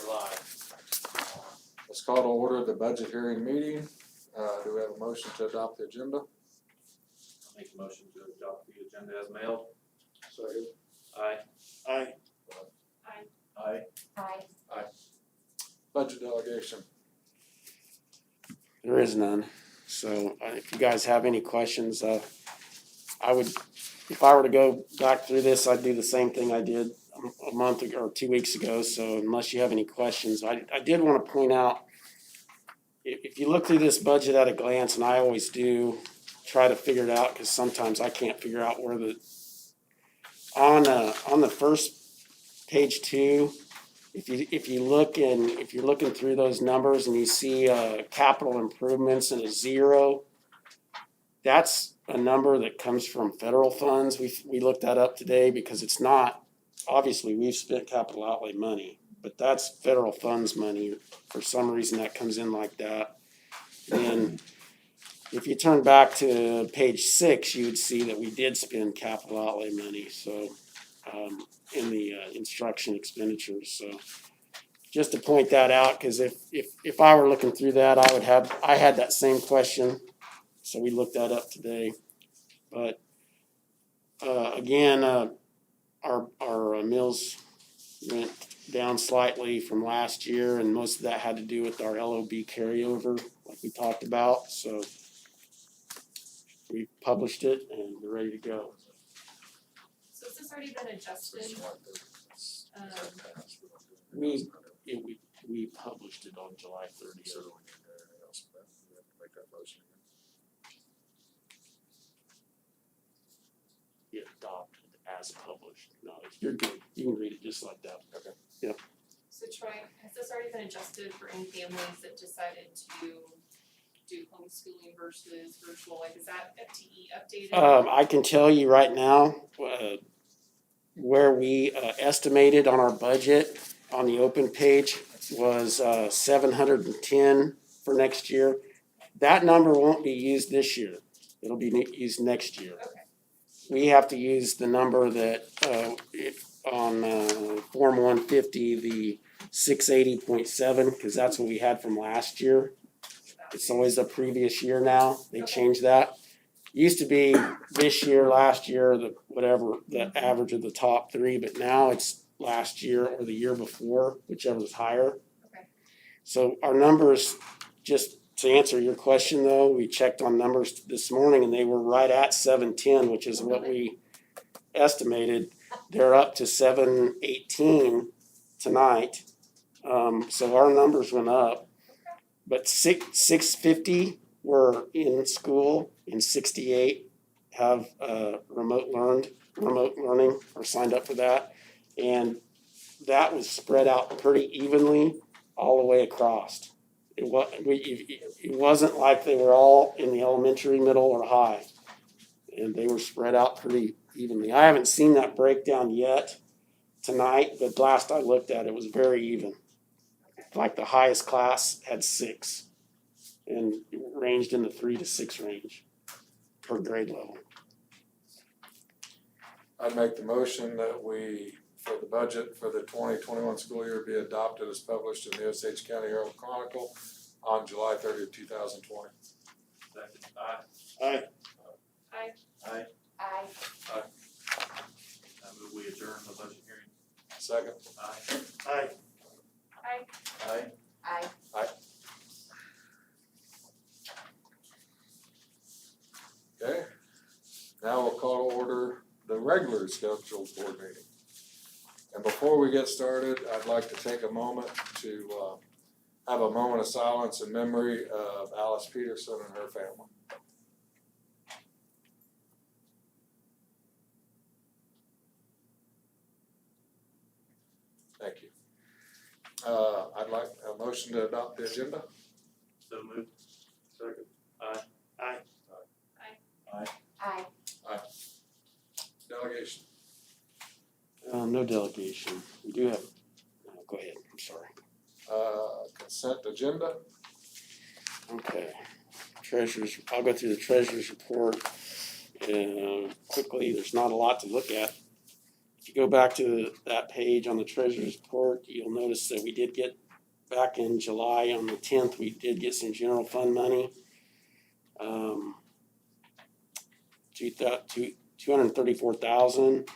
July. Let's call to order the budget hearing meeting. Do we have a motion to adopt the agenda? I'll make a motion to adopt the agenda as mailed. Second. Aye. Aye. Aye. Aye. Budget delegation. There is none. So if you guys have any questions, I would, if I were to go back through this, I'd do the same thing I did a month ago or 2 weeks ago. So unless you have any questions, I did want to point out, if you look through this budget at a glance, and I always do try to figure it out because sometimes I can't figure out where on the first page 2, if you're looking through those numbers and you see capital improvements and a 0, that's a number that comes from federal funds. We looked that up today because it's not, obviously we've spent capital outlay money, but that's federal funds money. For some reason that comes in like that. And if you turn back to page 6, you would see that we did spend capital outlay money. So in the instruction expenditures. So just to point that out, because if I were looking through that, I had that same question. So we looked that up today. But again, our mills went down slightly from last year, and most of that had to do with our LOB carryover, like we talked about. So we published it and we're ready to go. So has this already been adjusted? We published it on July 30th. Yeah, adopted as published. No, you're good. You can read it just like that. Okay. Yep. So Troy, has this already been adjusted for any families that decided to do homeschooling versus virtual? Like, is that FTE updated? I can tell you right now, where we estimated on our budget on the open page was 710 for next year. That number won't be used this year. It'll be used next year. Okay. We have to use the number that on Form 150, the 680.7, because that's what we had from last year. It's always the previous year now. They changed that. Used to be this year, last year, the average of the top 3, but now it's last year or the year before, whichever was higher. Okay. So our numbers, just to answer your question though, we checked on numbers this morning and they were right at 710, which is what we estimated. They're up to 718 tonight. So our numbers went up, but 650 were in school and 68 have remote learning or signed up for that. And that was spread out pretty evenly all the way across. It wasn't like they were all in the elementary, middle, or high. And they were spread out pretty evenly. I haven't seen that breakdown yet tonight, but last I looked at it was very even. Like the highest class had 6 and it ranged in the 3 to 6 range per grade level. I'd make the motion that for the budget for the 2021 school year be adopted as published in the Osage County Herald Chronicle on July 30th, 2020. Second. Aye. Aye. Aye. Aye. Aye. I move we adjourn the budget hearing. Second. Aye. Aye. Aye. Aye. Aye. Okay. Now we'll call to order the regular scheduled board meeting. And before we get started, I'd like to take a moment to have a moment of silence in memory of Alice Peterson and her family. Thank you. I'd like a motion to adopt the agenda. So moved. Second. Aye. Aye. Aye. Aye. Delegation. No delegation. We do have, go ahead, I'm sorry. Consent agenda. Okay. I'll go through the treasurer's report quickly. There's not a lot to look at. if you go back to that page on the treasurer's report, you'll notice that we did get, back in July on the 10th, we did get some general fund money. 234,000.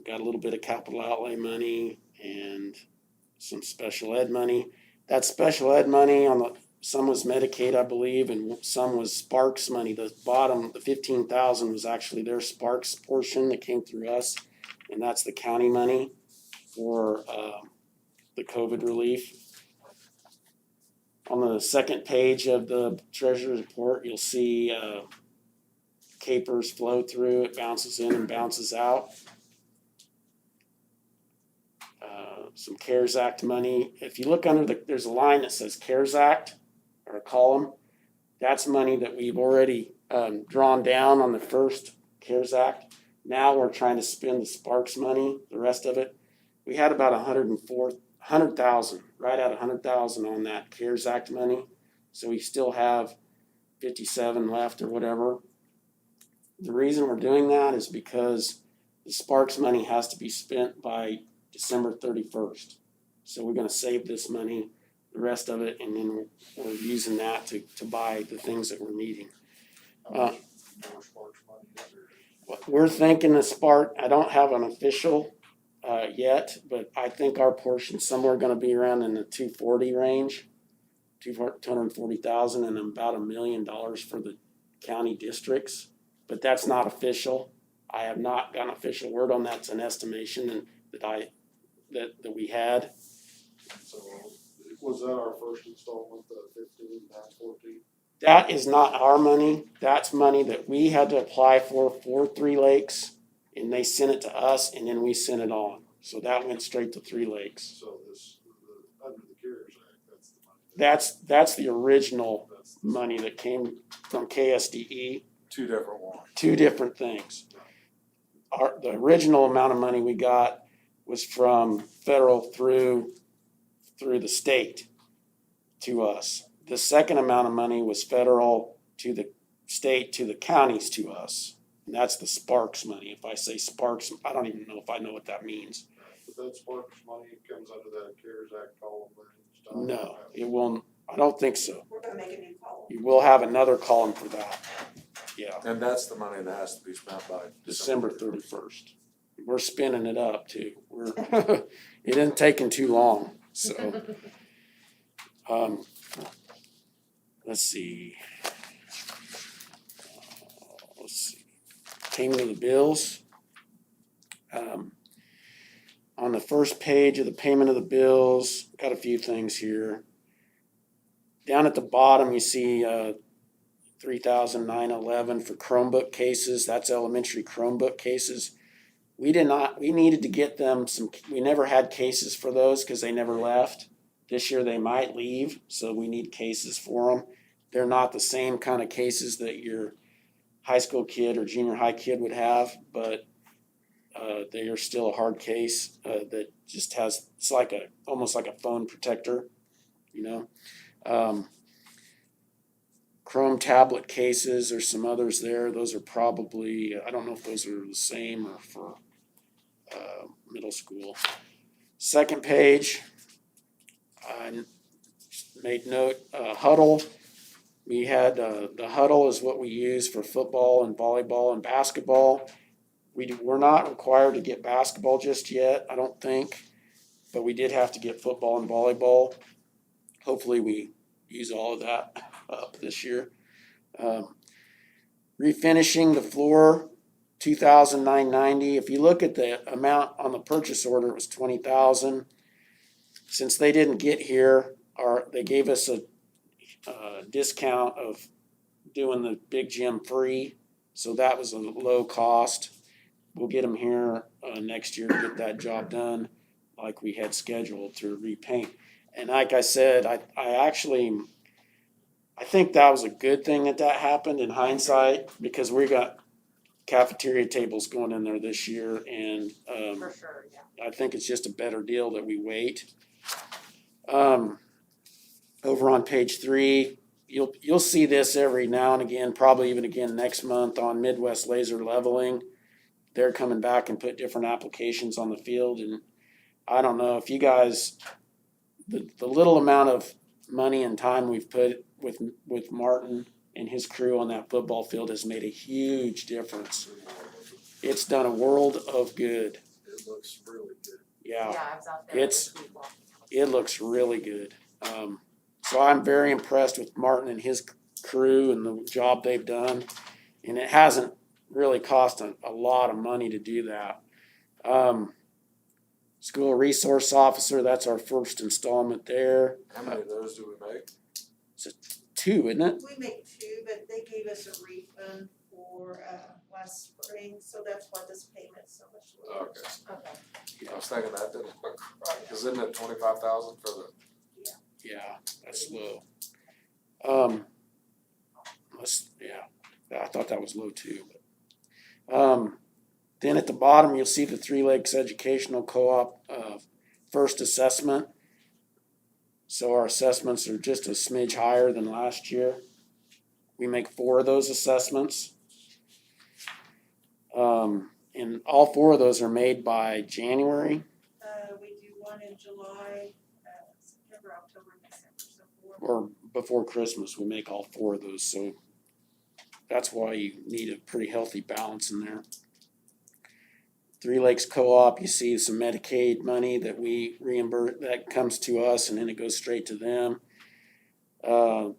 Got a little bit of capital outlay money and some special ed money. That special ed money some was Medicaid, I believe, and some was Sparks money. The bottom, the 15,000 was actually their Sparks portion that came through us, and that's the county money for the COVID relief. On the second page of the treasurer's report, you'll see capers flow through. It bounces in and bounces out. Some CARES Act money. If you look under there's a line that says CARES Act, or a column. That's money that we've already drawn down on the first CARES Act. Now we're trying to spend the Sparks money, the rest of it. We had about 100,000, right at 100,000 on that CARES Act money. So we still have 57 left or whatever. The reason we're doing that is because the Sparks money has to be spent by December 31st. So we're going to save this money, the rest of it, and then we're using that to buy the things that we're needing. How much more Sparks money is there? We're thinking of Spark, I don't have an official yet, but I think our portion's somewhere going to be around in the 240 range, 240,000, and about $1 million for the county districts. But that's not official. I have not gotten official word on that. It's an estimation that we had. So was that our first installment, the 15, not 14? That is not our money. That's money that we had to apply for 3 Lakes, and they sent it to us, and then we sent it on. So that went straight to 3 Lakes. So under the CARES Act, that's the money. That's the original money that came from KSDE. 2 different ones. 2 different things. The original amount of money we got was from federal through the state to us. The second amount of money was federal to the state to the counties to us. And that's the Sparks money. If I say Sparks, I don't even know if I know what that means. But that Sparks money comes under that CARES Act column then? No, it won't. I don't think so. We're gonna make a new column. You will have another column for that. Yeah, And that's the money that has to be spent by December 31st. We're spinning it up too. It isn't taking too long, so. Let's see. Payment of the bills. On the first page of the payment of the bills, got a few things here. Down at the bottom, you see $3,911 for Chromebook cases. That's elementary Chromebook cases. We needed to get them we never had cases for those because they never left. This year they might leave, so we need cases for them. They're not the same kind of cases that your high school kid or junior high kid would have, but they are still a hard case that just has, it's like almost like a phone protector, you know. Chrome tablet cases, there's some others there. Those are probably, I don't know if those are the same or for middle school. Second page, I made note, huddle. We had, the huddle is what we use for football and volleyball and basketball. We're not required to get basketball just yet, I don't think, but we did have to get football and volleyball. Hopefully we use all of that up this year. Refinishing the floor, $2,990. If you look at the amount on the purchase order, it was $20,000. Since they didn't get here, they gave us a discount of doing the big gym free, so that was a low cost. We'll get them here next year to get that job done like we had scheduled to repaint. And like I said, I think that was a good thing that happened in hindsight, because we got cafeteria tables going in there this year, and For sure, yeah. I think it's just a better deal that we wait. Over on page 3, you'll see this every now and again, probably even again next month on Midwest Laser Leveling. they're coming back and put different applications on the field, and I don't know if you guys, the little amount of money and time we've put with Martin and his crew on that football field has made a huge difference. It's done a world of good. It looks really good. Yeah, I was out there It's- this week walking. it looks really good. So I'm very impressed with Martin and his crew and the job they've done. And it hasn't really cost a lot of money to do that. School resource officer, that's our first installment there. How many of those do we make? 2, isn't it? We make 2, but they gave us a refund for last spring, so that's why this payment's so much lower. Okay, Okay. I was thinking that didn't look right, cause isn't it 25,000 for the? Yeah, that's low. I thought that was low too. But, then at the bottom, you'll see the Three Lakes Educational Co-op, first assessment. So our assessments are just a smidge higher than last year. We make 4 of those assessments. And all 4 of those are made by January. We do one in July, September, October, December, so 4. Or before Christmas, we make all 4 of those, so that's why you need a pretty healthy balance in there. Three Lakes Co-op, you see some Medicaid money that we reimburse, that comes to us and then it goes straight to them.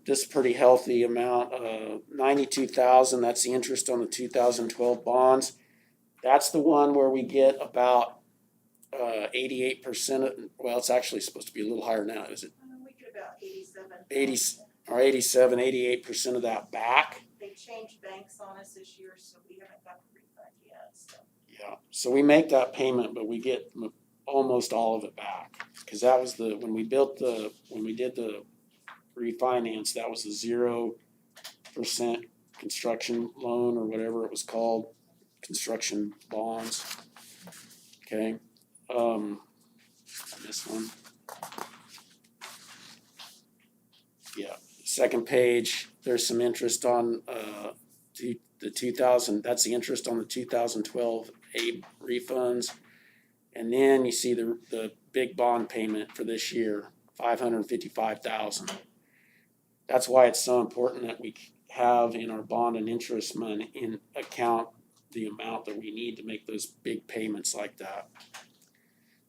This pretty healthy amount, $92,000, that's the interest on the 2012 bonds. That's the one where we get about 88% of, well, it's actually supposed to be a little higher now, is it We get about 87. 80 or 87, 88% of that back? They changed banks on us this year, so we haven't got the refund yet, so. Yeah, so we make that payment, but we get almost all of it back. Cause that was when we did the refinance, that was a 0% construction loan or whatever it was called, construction bonds. Okay, this one. Yeah, second page, there's some interest on, the 2000, that's the interest on the 2012 AIB refunds. And then you see the big bond payment for this year, $555,000. That's why it's so important that we have in our bond and interest money in account the amount that we need to make those big payments like that.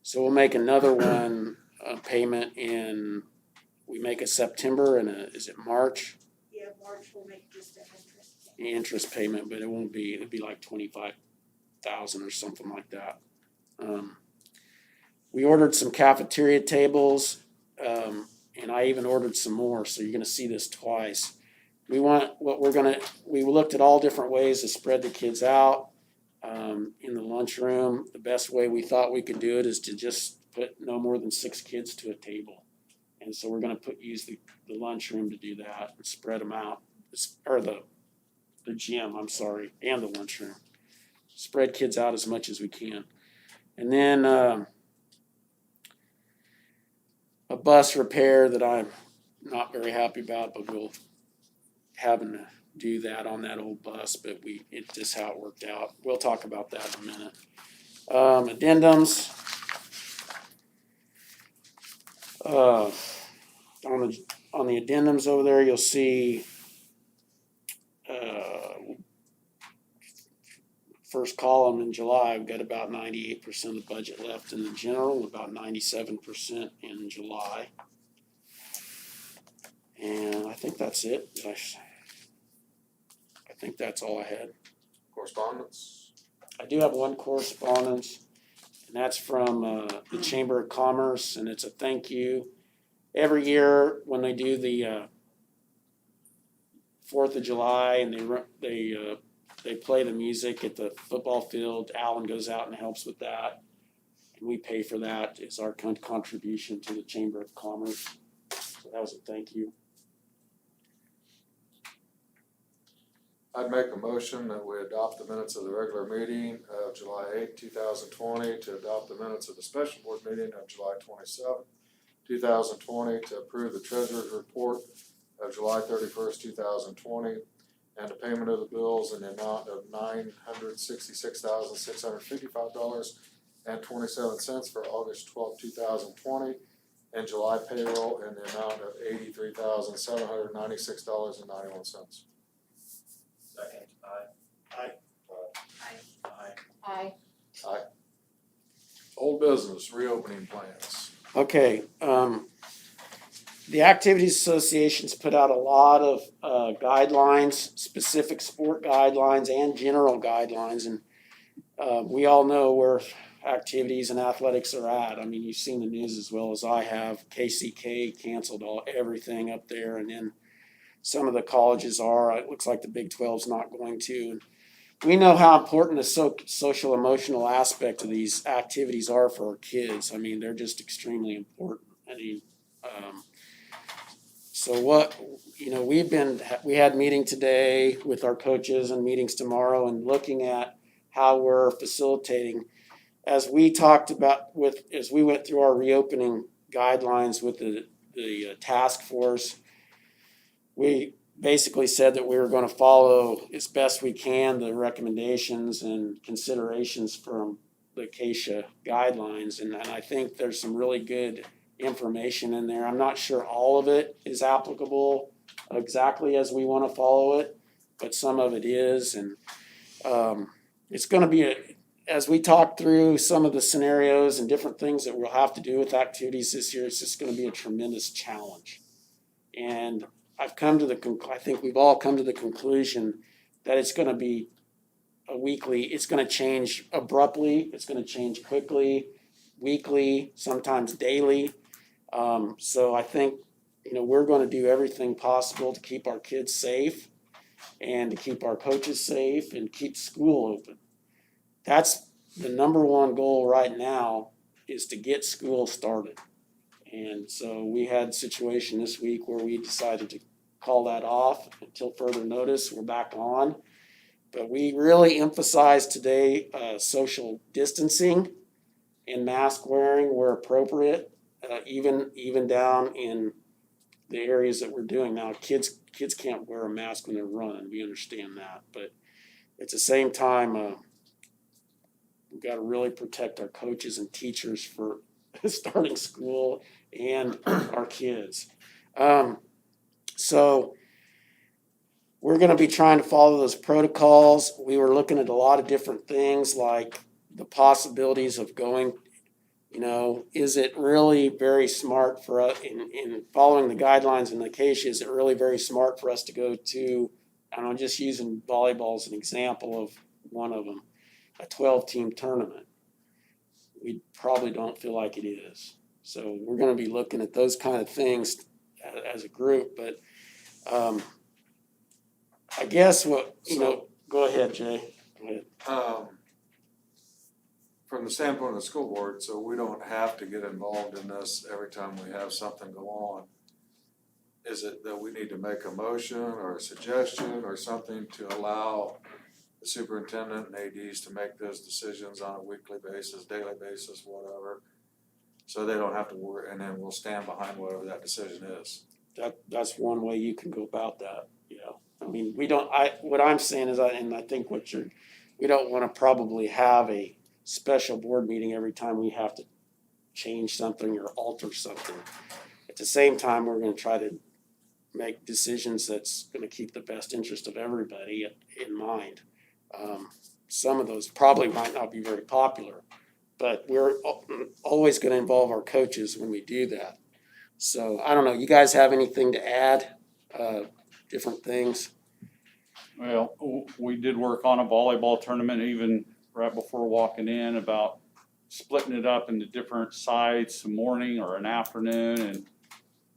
So we'll make another one, payment we make a September and is it March? Yeah, March will make just an interest. Interest payment, but it'll be like 25,000 or something like that. We ordered some cafeteria tables, and I even ordered some more, so you're gonna see this twice. We looked at all different ways to spread the kids out, in the lunchroom. The best way we thought we could do it is to just put no more than 6 kids to a table. And so we're gonna use the lunchroom to do that and spread them out, or the gym, I'm sorry, and the lunchroom. Spread kids out as much as we can. And then a bus repair that I'm not very happy about, but we'll having to do that on that old bus, but it's just how it worked out. We'll talk about that in a minute. Addendums. On the addendums over there, you'll see first column in July, we've got about 98% of the budget left in the general, about 97% in July. And I think that's it. I think that's all I had. Correspondence? I do have one correspondence, and that's from the Chamber of Commerce, and it's a thank you. Every year when they do the 4th of July and they play the music at the football field, Alan goes out and helps with that. And we pay for that. It's our contribution to the Chamber of Commerce. So that was a thank you. I'd make a motion that we adopt the minutes of the regular meeting of July 8, 2020, to adopt the minutes of the special board meeting of July 27, 2020, to approve the treasurer's report of July 31st, 2020, and the payment of the bills in the amount of $966,655.27 for August 12, 2020, and July payroll in the amount of $83,796.91. Second, aye. Aye. Aye. Old business, reopening plans. Okay, the Activities Association's put out a lot of guidelines, specific sport guidelines and general guidelines, and we all know where activities and athletics are at. I mean, you've seen the news as well as I have. KCK canceled everything up there, and then some of the colleges are. It looks like the Big 12's not going to. And we know how important the social emotional aspect of these activities are for our kids. I mean, they're just extremely important. I mean, so what, we had a meeting today with our coaches and meetings tomorrow and looking at how we're facilitating. As we talked about as we went through our reopening guidelines with the task force, we basically said that we were going to follow as best we can the recommendations and considerations from the Acacia guidelines. And I think there's some really good information in there. I'm not sure all of it is applicable exactly as we want to follow it, but some of it is. And it's going to be, as we talk through some of the scenarios and different things that we'll have to do with activities this year, it's just going to be a tremendous challenge. And I think we've all come to the conclusion that it's going to be it's going to change abruptly, it's going to change quickly, weekly, sometimes daily. So I think, we're going to do everything possible to keep our kids safe and to keep our coaches safe and keep school open. That's the number one goal right now, is to get school started. And so we had a situation this week where we decided to call that off until further notice. We're back on. But we really emphasized today social distancing and mask wearing where appropriate, even down in the areas that we're doing now. Kids can't wear a mask when they're running. We understand that. But at the same time, we've got to really protect our coaches and teachers for starting school and our kids. So we're going to be trying to follow those protocols. We were looking at a lot of different things, like the possibilities of going, is it really very smart for us in following the guidelines in Acacia? Is it really very smart for us to go to, I'm just using volleyball as an example of one of them, a 12-team tournament? We probably don't feel like it is. So we're going to be looking at those kind of things as a group. But I guess go ahead, Jay. Go ahead. From the standpoint of the school board, so we don't have to get involved in this every time we have something go on. Is it that we need to make a motion or a suggestion or something to allow the superintendent and ADs to make those decisions on a weekly basis, daily basis, whatever, so they don't have to worry, and then we'll stand behind whatever that decision is? That's one way you can go about that. I mean, what I'm saying is, and I think we don't want to probably have a special board meeting every time we have to change something or alter something. At the same time, we're going to try to make decisions that's going to keep the best interest of everybody in mind. Some of those probably might not be very popular, but we're always going to involve our coaches when we do that. So I don't know, you guys have anything to add? Different things? Well, we did work on a volleyball tournament even right before walking in about splitting it up into different sides, a morning or an afternoon, and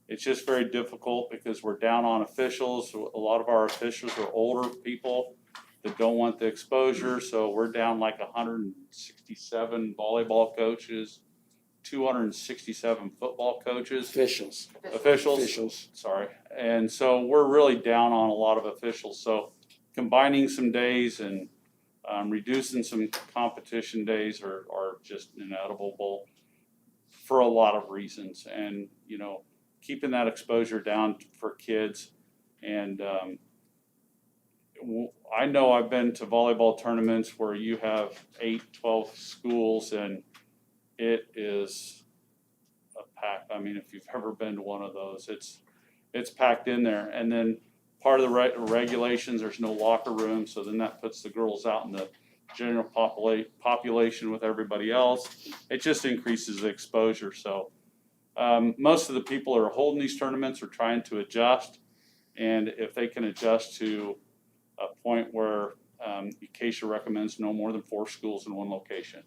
it's just very difficult because we're down on officials. A lot of our officials are older people that don't want the exposure, so we're down like 167 volleyball coaches, 267 football coaches. Officials, sorry. And so we're really down on a lot of officials. So combining some days and reducing some competition days are just inevitable for a lot of reasons. And, keeping that exposure down for kids. And I know I've been to volleyball tournaments where you have 8, 12 schools and it is a pack. I mean, if you've ever been to one of those, it's packed in there. And then part of the regulations, there's no locker room, so then that puts the girls out in the general population with everybody else. It just increases the exposure. So most of the people that are holding these tournaments are trying to adjust, and if they can adjust to a point where Acacia recommends no more than 4 schools in one location.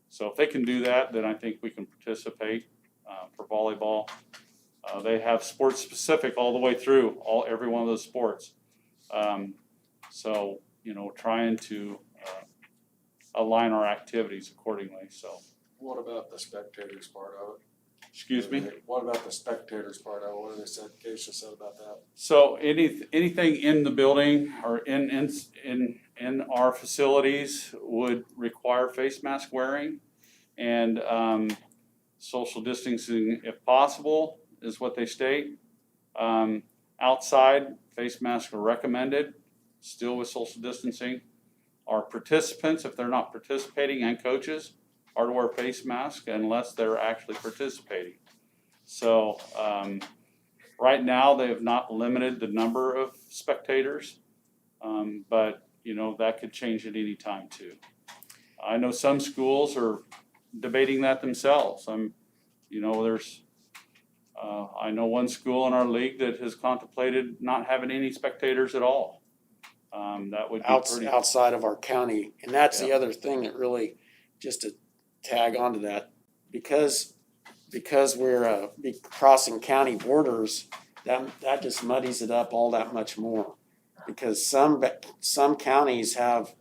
So if they can do that, then I think we can participate for volleyball. They have sports specific all the way through every one of those sports. So, trying to align our activities accordingly, so. What about the spectators part of it? Excuse me? What about the spectators part of it? What did they say, Keisha said about that? So anything in the building or in our facilities would require face mask wearing and social distancing if possible is what they state. Outside, face masks are recommended, still with social distancing. Our participants, if they're not participating, and coaches are to wear face masks unless they're actually participating. So right now, they have not limited the number of spectators, but that could change at any time too. I know some schools are debating that themselves. I know one school in our league that has contemplated not having any spectators at all. That would be pretty. Outside of our county, and that's the other thing that really, just to tag onto that, because we're crossing county borders, that just muddies it up all that much more. Because some counties have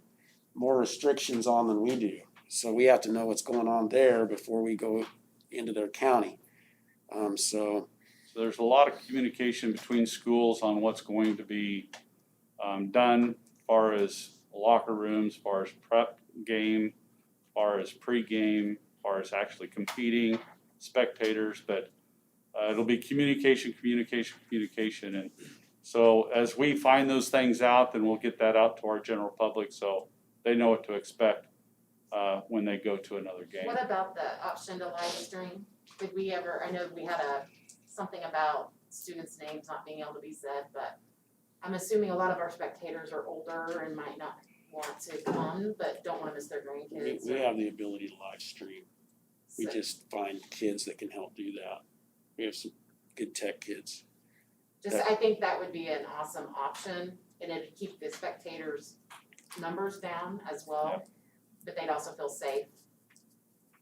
more restrictions on than we do, so we have to know what's going on there before we go into their county. So there's a lot of communication between schools on what's going to be done as far as locker rooms, as far as prep game, as far as pre-game, as far as actually competing, spectators, but it'll be communication. And so as we find those things out, then we'll get that out to our general public so they know what to expect when they go to another game. What about the option to live stream? Did we ever, I know we had something about students' names not being able to be said, but I'm assuming a lot of our spectators are older and might not want to come, but don't wanna miss their grandkids. we have the ability to live stream. We So- just find kids that can help do that. We have some good tech kids. I think that would be an awesome option, and it'd keep the spectators' numbers down as well, but they'd also feel safe.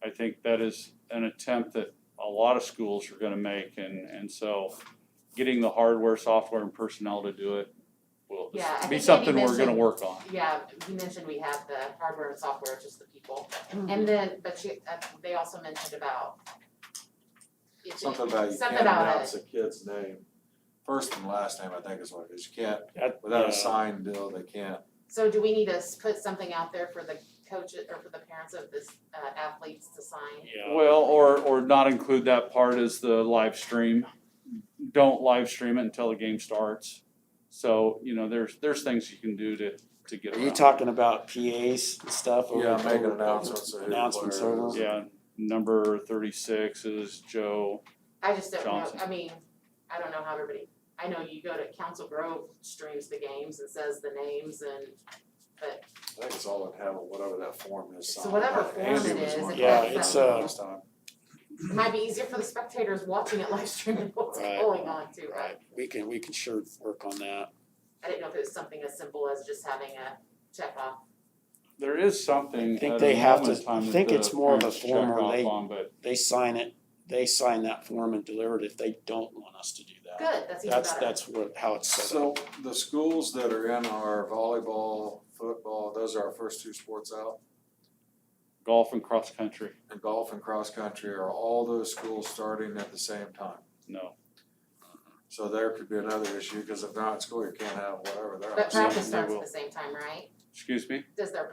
I think that is an attempt that a lot of schools are gonna make, and so getting the hardware, software, and personnel to do it will Yeah, I be think something Andy we're gonna mentioned- work on. Yeah, you mentioned we have the hardware and software, just the people. Mm-hmm. And then, but they also mentioned about. Something about you Something can't about announce a kid's name, first and last name, I think is what it is. You can't, That- without yeah. a signed deal, they can't. So do we need to put something out there for the coaches or for the parents of this athletes to sign? Yeah. Well, or not include that part as the live stream. Don't live stream it until the game starts. So, there's things you can do to get Are around. you talking about PAs and stuff? Yeah, making announcements. of who the Announcements player over. is. Yeah, number 36 is Joe. I just don't know, Johnson. I mean, I don't know how everybody, I know you go to Council Grove streams the games and says the names but I think it's all in heaven, whatever that form is. So signed. whatever form Andy it was is, one it that Yeah, did it's, that last time. it might be easier for the spectators watching it live streaming what's Right. going on too, Right, we can sure work on that. I didn't know if it was something as simple as just having a check off. There is something I think at they a have moment to- in time I that think the it's more of a parents check form where off they- on, but They sign that form and deliver it if they don't want us to do that. Good, that's even better. That's how it's set up. So the schools that are in our volleyball, football, those are our first 2 sports out. golf and cross country, And golf and cross country, are all those schools starting at the same time? no. So there could be another issue, because if they're not at school, you can't have whatever they're on. But practice they starts at will. the same time, right? Excuse me? Does their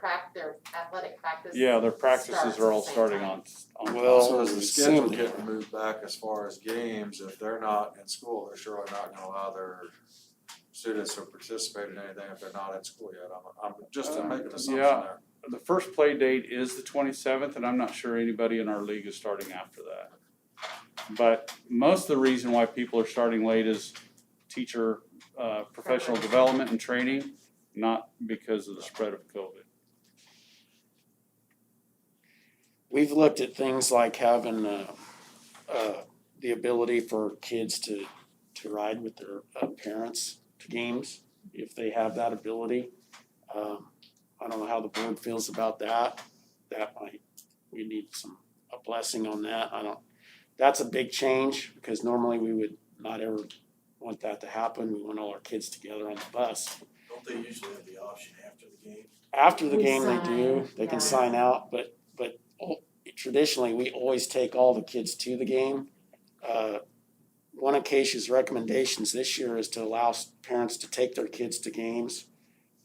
athletic practice? Yeah, their practices starts are at all the same starting time? on. Well, So as the schedule assume- getting moved back as far as games, if they're not in school, they're surely not gonna allow their students have participated in anything if they're not in school yet. I'm just making an assumption yeah. there. The first play date is the 27th, and I'm not sure anybody in our league is starting after that. But most of the reason why people are starting late is teacher professional development and training, not because of the spread of COVID. We've looked at things like having the ability for kids to ride with their parents to games, if they have that ability. I don't know how the board feels about that. We need a blessing on that. That's a big change, because normally we would not ever want that to happen. We want all our kids together on the bus. Don't they usually have the option after the game? After the We game, they do, sign, they can yeah. sign out, but traditionally, we always take all the kids to the game. One of Keisha's recommendations this year is to allow parents to take their kids to games.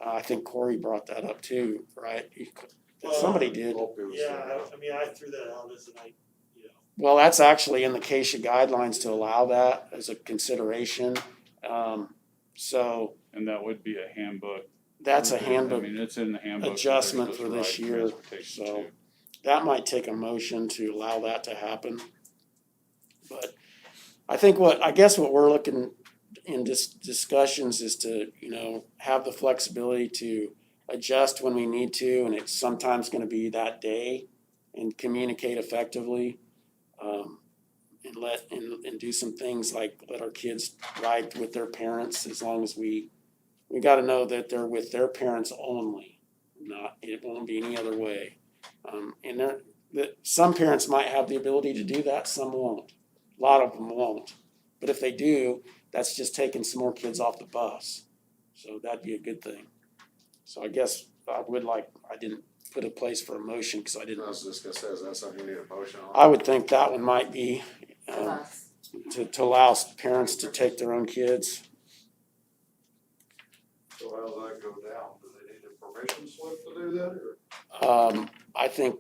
I think Corey brought that up too, right? Somebody did. Yeah, I mean, I threw that out as Well, that's actually in the Keisha guidelines to allow that as a consideration. So And that would be a handbook. that's a I handbook mean, it's in the handbook. that they're adjustment supposed for to this ride year, transportation so too. that might take a motion to allow that to happen. But I think what we're looking in discussions is to, have the flexibility to adjust when we need to, and it's sometimes gonna be that day, and communicate effectively. And do some things like let our kids ride with their parents, as long as we gotta know that they're with their parents only, it won't be any other way. And some parents might have the ability to do that, some won't. A lot of them won't. But if they do, that's just taking some more kids off the bus. So that'd be a good thing. So I guess I didn't put a place for a motion, because I I didn't. was just gonna say, is that something you need a motion on? I would think that one might be, Us. to allow parents to take their own kids. So how does that go down? Do they need a permission slip to do that, or? I think,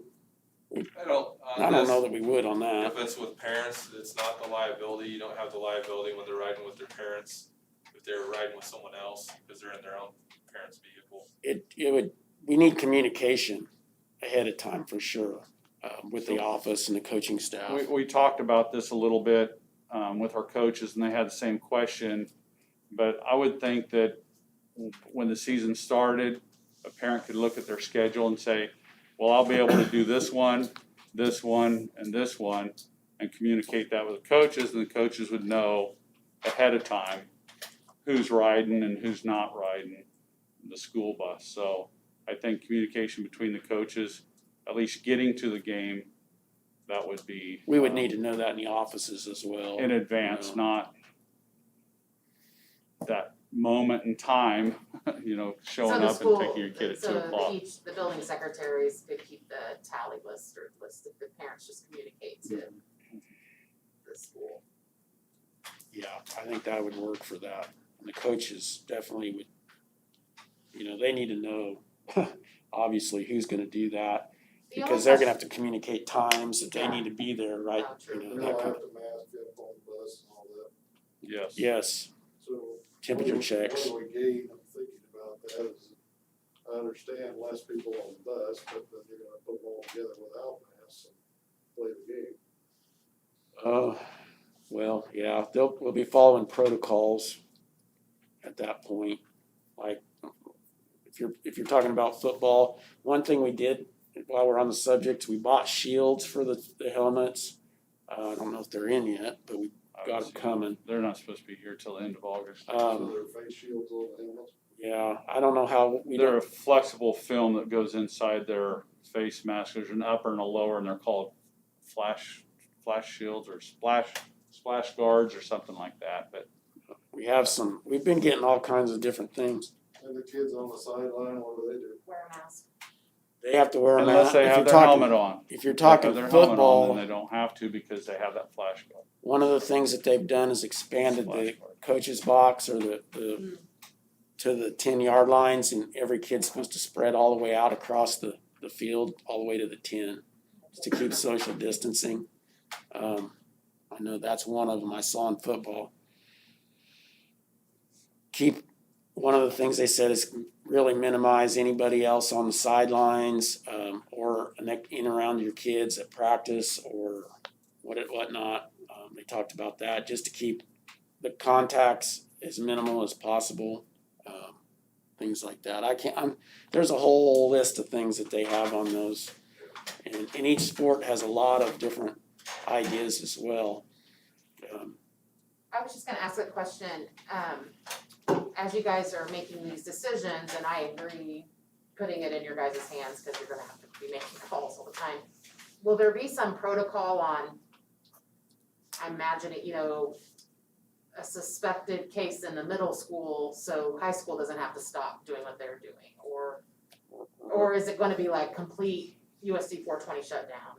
I don't, I don't know that we would on that. If it's with parents, it's not the liability, you don't have the liability when they're riding with their parents, if they're riding with someone else, because they're in their own parent's vehicle. We need communication ahead of time for sure, with the office and the coaching staff. We talked about this a little bit with our coaches, and they had the same question. But I would think that when the season started, a parent could look at their schedule and say, well, I'll be able to do this one, and this one, and communicate that with the coaches, and the coaches would know ahead of time who's riding and who's not riding the school bus. So I think communication between the coaches, at least getting to the game, that would be. We would need to know that in the offices as well. In advance, not that moment in time, showing up and taking your kid at 2 o'clock. So the building secretaries could keep the tally list or list if the parents just communicate to the school. Yeah, I think that would work for that. And the coaches definitely would, they need to know, obviously, who's gonna do that. The only Because they're gonna question- have to communicate times that they Yeah. need to be there, right? Oh, true. And they'll have to mask up on the bus and all that, Yes. Yes, so. temperature checks. What do we gain? I'm thinking about that, is I understand less people on the bus, but then you're gonna put them all together without masks and play the game. Well, yeah, we'll be following protocols at that point. Like, if you're talking about football, one thing we did while we're on the subject, we bought shields for the helmets. I don't know if they're in yet, but we got them coming. They're not supposed to be here till the end of August. So their face shields on the helmets? Yeah, I don't know how They're a flexible film that goes inside their face mask. There's an upper and a lower, and they're called flash shields or splash guards or something like that. But we've been getting all kinds of different things. And the kids on the sideline, what do they do? Wear a mask. They have to wear a mask. unless they have their helmet on. If you're If they have talking their helmet on, football, then they don't have to because they have that flash guard. one of the things that they've done is expanded Flash the guard. coach's box or the to the 10-yard lines, and every kid's supposed to spread all the way out across the field, all the way to the 10, just to keep social distancing. I know that's one of them I saw in football. Keep one of the things they said is really minimize anybody else on the sidelines, or in around your kids at practice or whatnot. They talked about that, just to keep the contacts as minimal as possible, things like that. There's a whole list of things that they have on those. And each sport has a lot of different ideas as well. I was just gonna ask a question, as you guys are making these decisions, and I agree, putting it in your guys' hands, cause you're gonna have to be making calls all the time. Will there be some protocol on, I imagine it, a suspected case in the middle school, so high school doesn't have to stop doing what they're doing, or is it gonna be like complete USD 420 shutdown?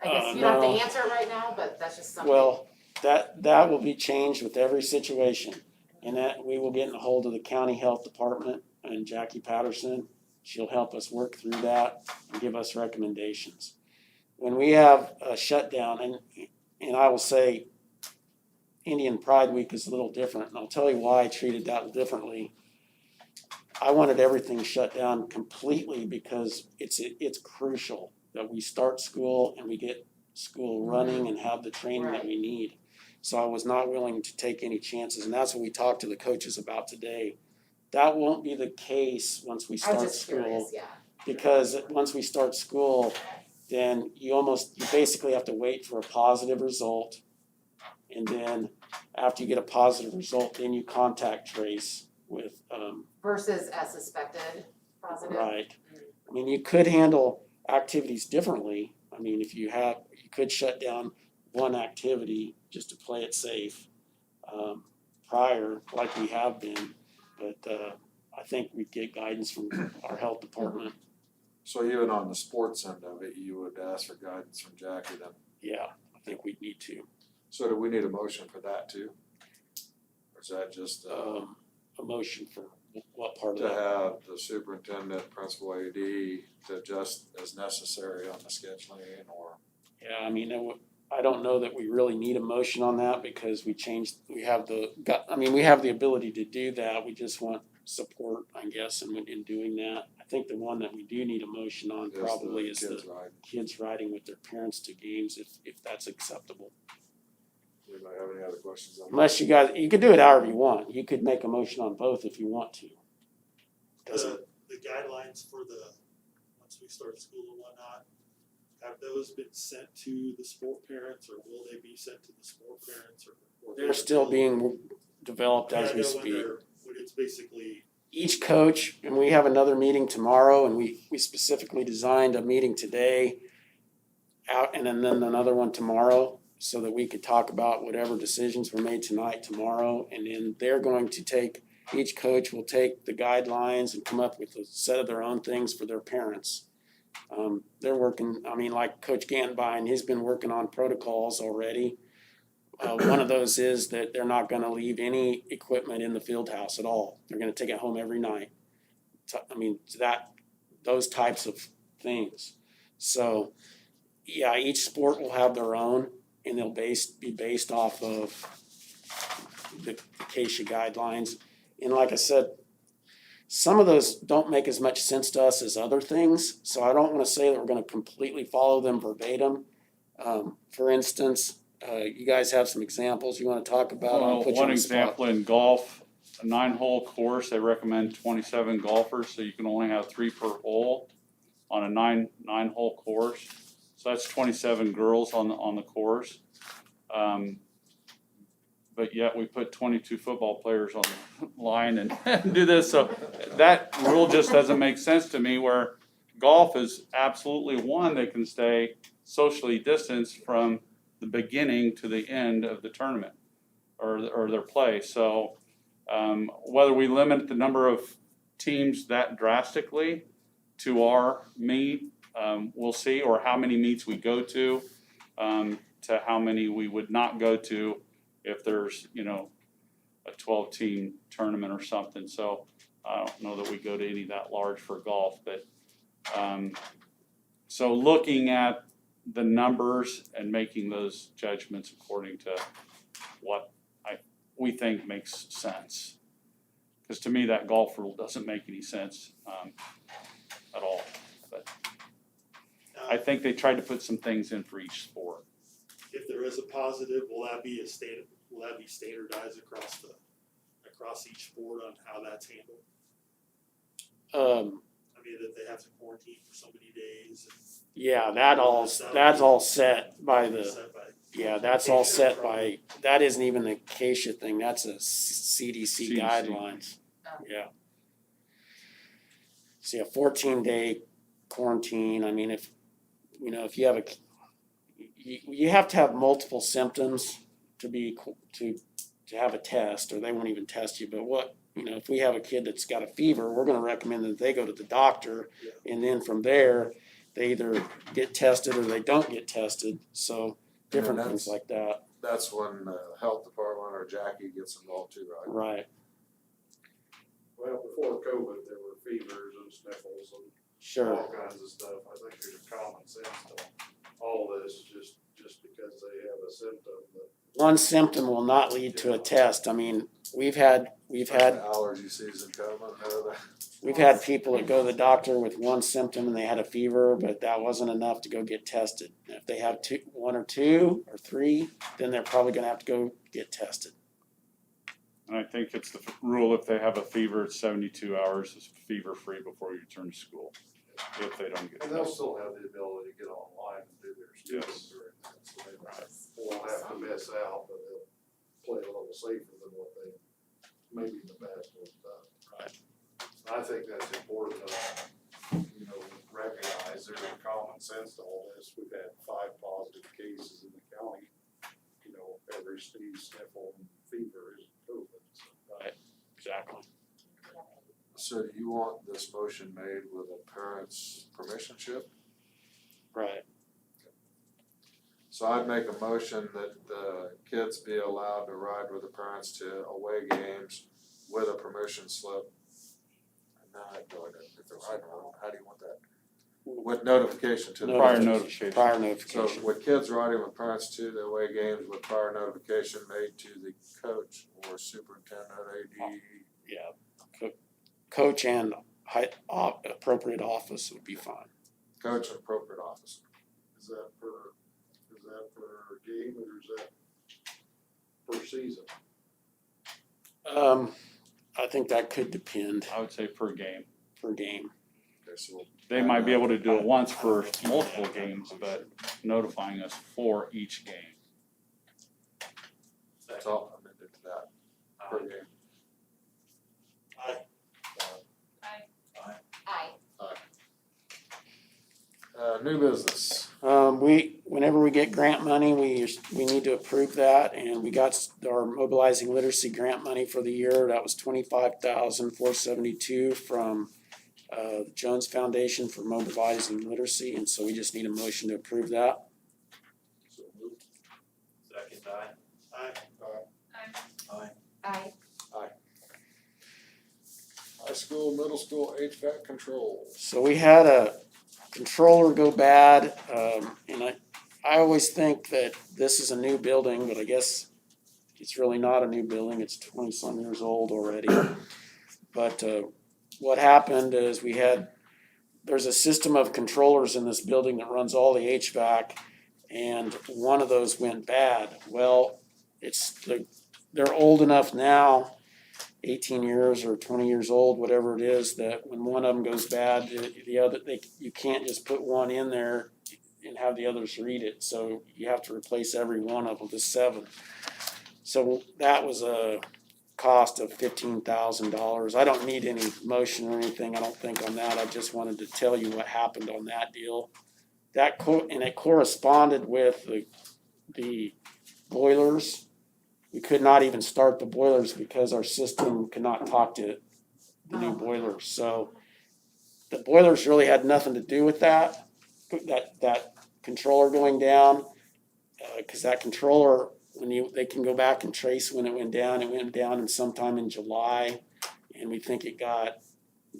I guess you don't have No. to answer it right now, but that's just something. Well, that will be changed with every situation, and that we will get in a hold of the county health department and Jackie Patterson. She'll help us work through that and give us recommendations. When we have a shutdown, and I will say Indian Pride Week is a little different, and I'll tell you why I treated that differently. I wanted everything shut down completely because it's crucial that we start school and we get school running and have the training that we need. So I was not willing to take any chances, and that's what we talked to the coaches about today. That won't be the case once we I was start just school. curious, yeah. Because once we start school, then you basically have to wait for a positive result. And then after you get a positive result, then you contact trace with, Versus a suspected positive. right. I mean, you could handle activities differently. I mean, you could shut down one activity just to play it safe, prior, like we have been. But, I think we'd get guidance from our health department. So even on the sports end of it, you would ask for guidance from Jackie then? Yeah, I think we'd need to. So do we need a motion for that too? Or is that just, A motion for what part of to that? have the superintendent, principal AD to adjust as necessary on the scheduling, or? Yeah, I mean, I don't know that we really need a motion on that because we have the ability to do that. We just want support, I guess, in doing that. I think the one that we do need a motion on Just probably is kids the riding. kids riding with their parents to games, if that's acceptable. Anybody have any other questions on that? Unless you could do it however you want. You could make a motion on both if you want to. Doesn't, The guidelines for once we start school and whatnot, have those been sent to the sport parents, or will they be sent to the sport parents, or? they're still being developed as we speak. When it's basically. Each coach, and we have another meeting tomorrow, and we specifically designed a meeting today out, and then another one tomorrow, so that we could talk about whatever decisions were made tonight, tomorrow, and then they're going to each coach will take the guidelines and come up with a set of their own things for their parents. They're working, like Coach Gantbine, he's been working on protocols already. One of those is that they're not gonna leave any equipment in the field house at all. They're gonna take it home every night. Those types of things. So, yeah, each sport will have their own, and they'll be based off of the Acacia guidelines. And like I said, some of those don't make as much sense to us as other things, so I don't wanna say that we're gonna completely follow them verbatim. For instance, you guys have some examples you wanna talk about? I'll Well, put you one on the spot. example in golf, a 9-hole course, they recommend 27 golfers, so you can only have 3 per hole on a nine-hole course. So that's 27 girls on the course. But yet we put 22 football players on the line and do this, so that rule just doesn't make sense to me, where golf is absolutely one that can stay socially distanced from the beginning to the end of the tournament or their play. So whether we limit the number of teams that drastically to our meet, we'll see, or how many meets we go to how many we would not go to if there's, a 12-team tournament or something. So I don't know that we go to any that large for golf, but so looking at the numbers and making those judgments according to what we think makes sense. Cause to me, that golf rule doesn't make any sense, at all. I think they tried to put some things in for each sport. If there is a positive, will that be standardized across each sport on how that's handled? I mean, that they have to quarantine for so many days. Yeah, that's all set by yeah, that's all set by, that isn't even the Acacia thing, that's a CDC CDC. guidelines, Oh. yeah. See, a 14-day quarantine, I mean, if, you know, if you have you have to have multiple symptoms to have a test, or they won't even test you, but you know, if we have a kid that's got a fever, we're gonna recommend that they go to the doctor, and then from there, they either get tested or they don't get tested, so different And things like that. That's when the health department or Jackie gets involved too, right? Right, Well, before COVID, there were fevers and sniffles and sure, all kinds of stuff. I think there's a common sense to all this, just because they have a symptom that. one symptom will not lead to a test, I mean, we've had Allergy season coming, we've had people that go to the doctor with one symptom and they had a fever, but that wasn't enough to go get tested. If they have one or two or three, then they're probably gonna have to go get tested. And I think it's the rule, if they have a fever, it's 72 hours is fever free before you return to school. If they don't get And they'll tested. still have the ability to get online and do their schooling Yes. during that, so they won't have to miss out, but they'll play a little safer than what they maybe in the past would have done. Right. I think that's important to, you know, recognize there's a common sense to all this. We've had 5 positive cases in the county. You know, every sneeze, sniffle, and fever is COVID, so. Right, exactly. So do you want this motion made with a parent's permissionship? Right. So I'd make a motion that the kids be allowed to ride with the parents to away games with a permission slip. And now I go ahead, if they're riding along, how do you want that? With notification to the Prior parents. notification. Prior So notification. with kids riding with parents to the away games with prior notification made to the coach or superintendent, AD. Yeah, coach and appropriate office would be fine. Coach and appropriate officer. Is that per game or is that per season? I think that could depend I would say per game. per game. Okay, so They might be able to do it once for multiple games, but notifying us for each game. that's all amended to that per game. Aye. Aye. New business. Whenever we get grant money, we need to approve that, and we got our mobilizing literacy grant money for the year. That was $25,472 from the Jones Foundation for mobilizing literacy, and so we just need a motion to approve that. So moved. Second, Aye. High school, middle school HVAC control. So we had a controller go bad, and I always think that this is a new building, but I guess it's really not a new building, it's 20-some years old already. But what happened is there's a system of controllers in this building that runs all the HVAC, and one of those went bad. Well, they're old enough now, 18 years or 20 years old, whatever it is, that when one of them goes bad, the other, you can't just put one in there and have the others read it. So you have to replace every one of them, the 7. So that was a cost of $15,000. I don't need any motion or anything, I don't think, on that. I just wanted to tell you what happened on that deal. And it corresponded with the boilers. We could not even start the boilers because our system could not talk to the new boilers. So the boilers really had nothing to do with that controller going down. Cause that controller, they can go back and trace when it went down in sometime in July. And we think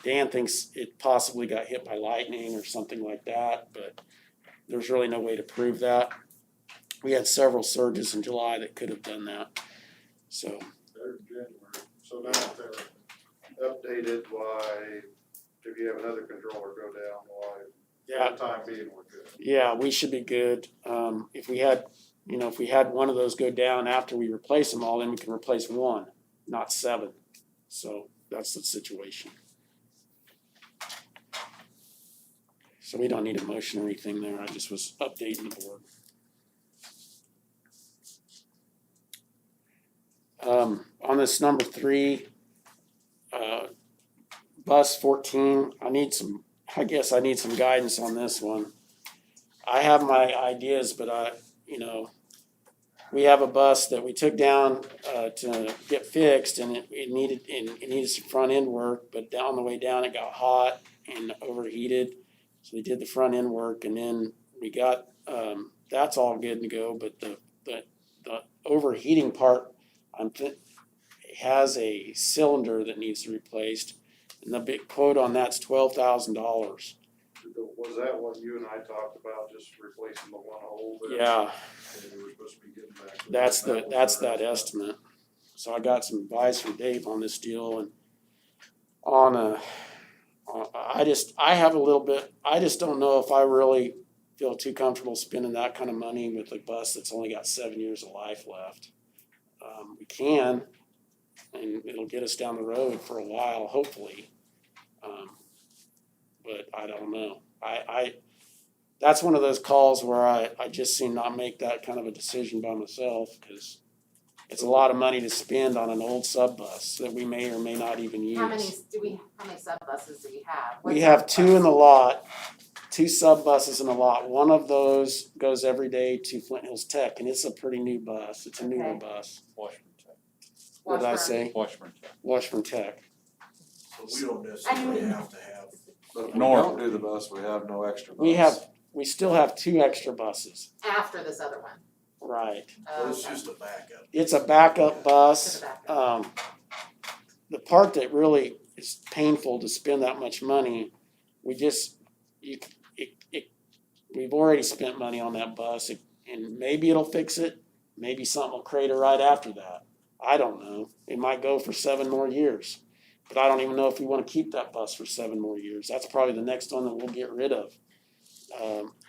Dan thinks it possibly got hit by lightning or something like that, but there's really no way to prove that. We had several surges in July that could have done that, so. They're in January, so now they're updated why, if you have another controller go down, why, Yeah, for the time being, we're good. yeah, we should be good. If we had, if we had one of those go down after we replace them all, then we can replace one, not 7. So that's the situation. So we don't need a motion or anything there. I just was updating the board. On this number 3, bus 14, I guess I need some guidance on this one. I have my ideas, but we have a bus that we took down to get fixed, and it needed some front end work, but on the way down it got hot and overheated. So we did the front end work, and then we got that's all good to go, but the overheating part has a cylinder that needs to be replaced, and the big quote on that's $12,000. Was that what you and I talked about, just replacing the one hole there? Yeah, And we were supposed to be getting back to that's that. that estimate. So I got some advice from Dave on this deal, and I just don't know if I really feel too comfortable spending that kind of money with a bus that's only got 7 years of life left. We can, and it'll get us down the road for a while, hopefully. But I don't know. That's one of those calls where I just seem not make that kind of a decision by myself, because it's a lot of money to spend on an old sub bus that we may or may not even use. How many sub buses do we have? We have 2 in the lot, 2 sub buses in the lot. One of those goes every day to Flint Hills Tech, and it's a pretty new bus. It's a newer Okay. bus. Washburn Tech. What did I say? Washburn Tech. Washburn Tech. So we don't necessarily have to have. But if we North. don't do the bus, we have no extra bus. We still have 2 extra buses. After this other one? Right. But it's Okay. just a backup. It's a backup bus. To the backup. The part that really is painful to spend that much money, we've already spent money on that bus, and maybe it'll fix it. Maybe something will crater right after that. I don't know. It might go for 7 more years. But I don't even know if we want to keep that bus for 7 more years. That's probably the next one that we'll get rid of.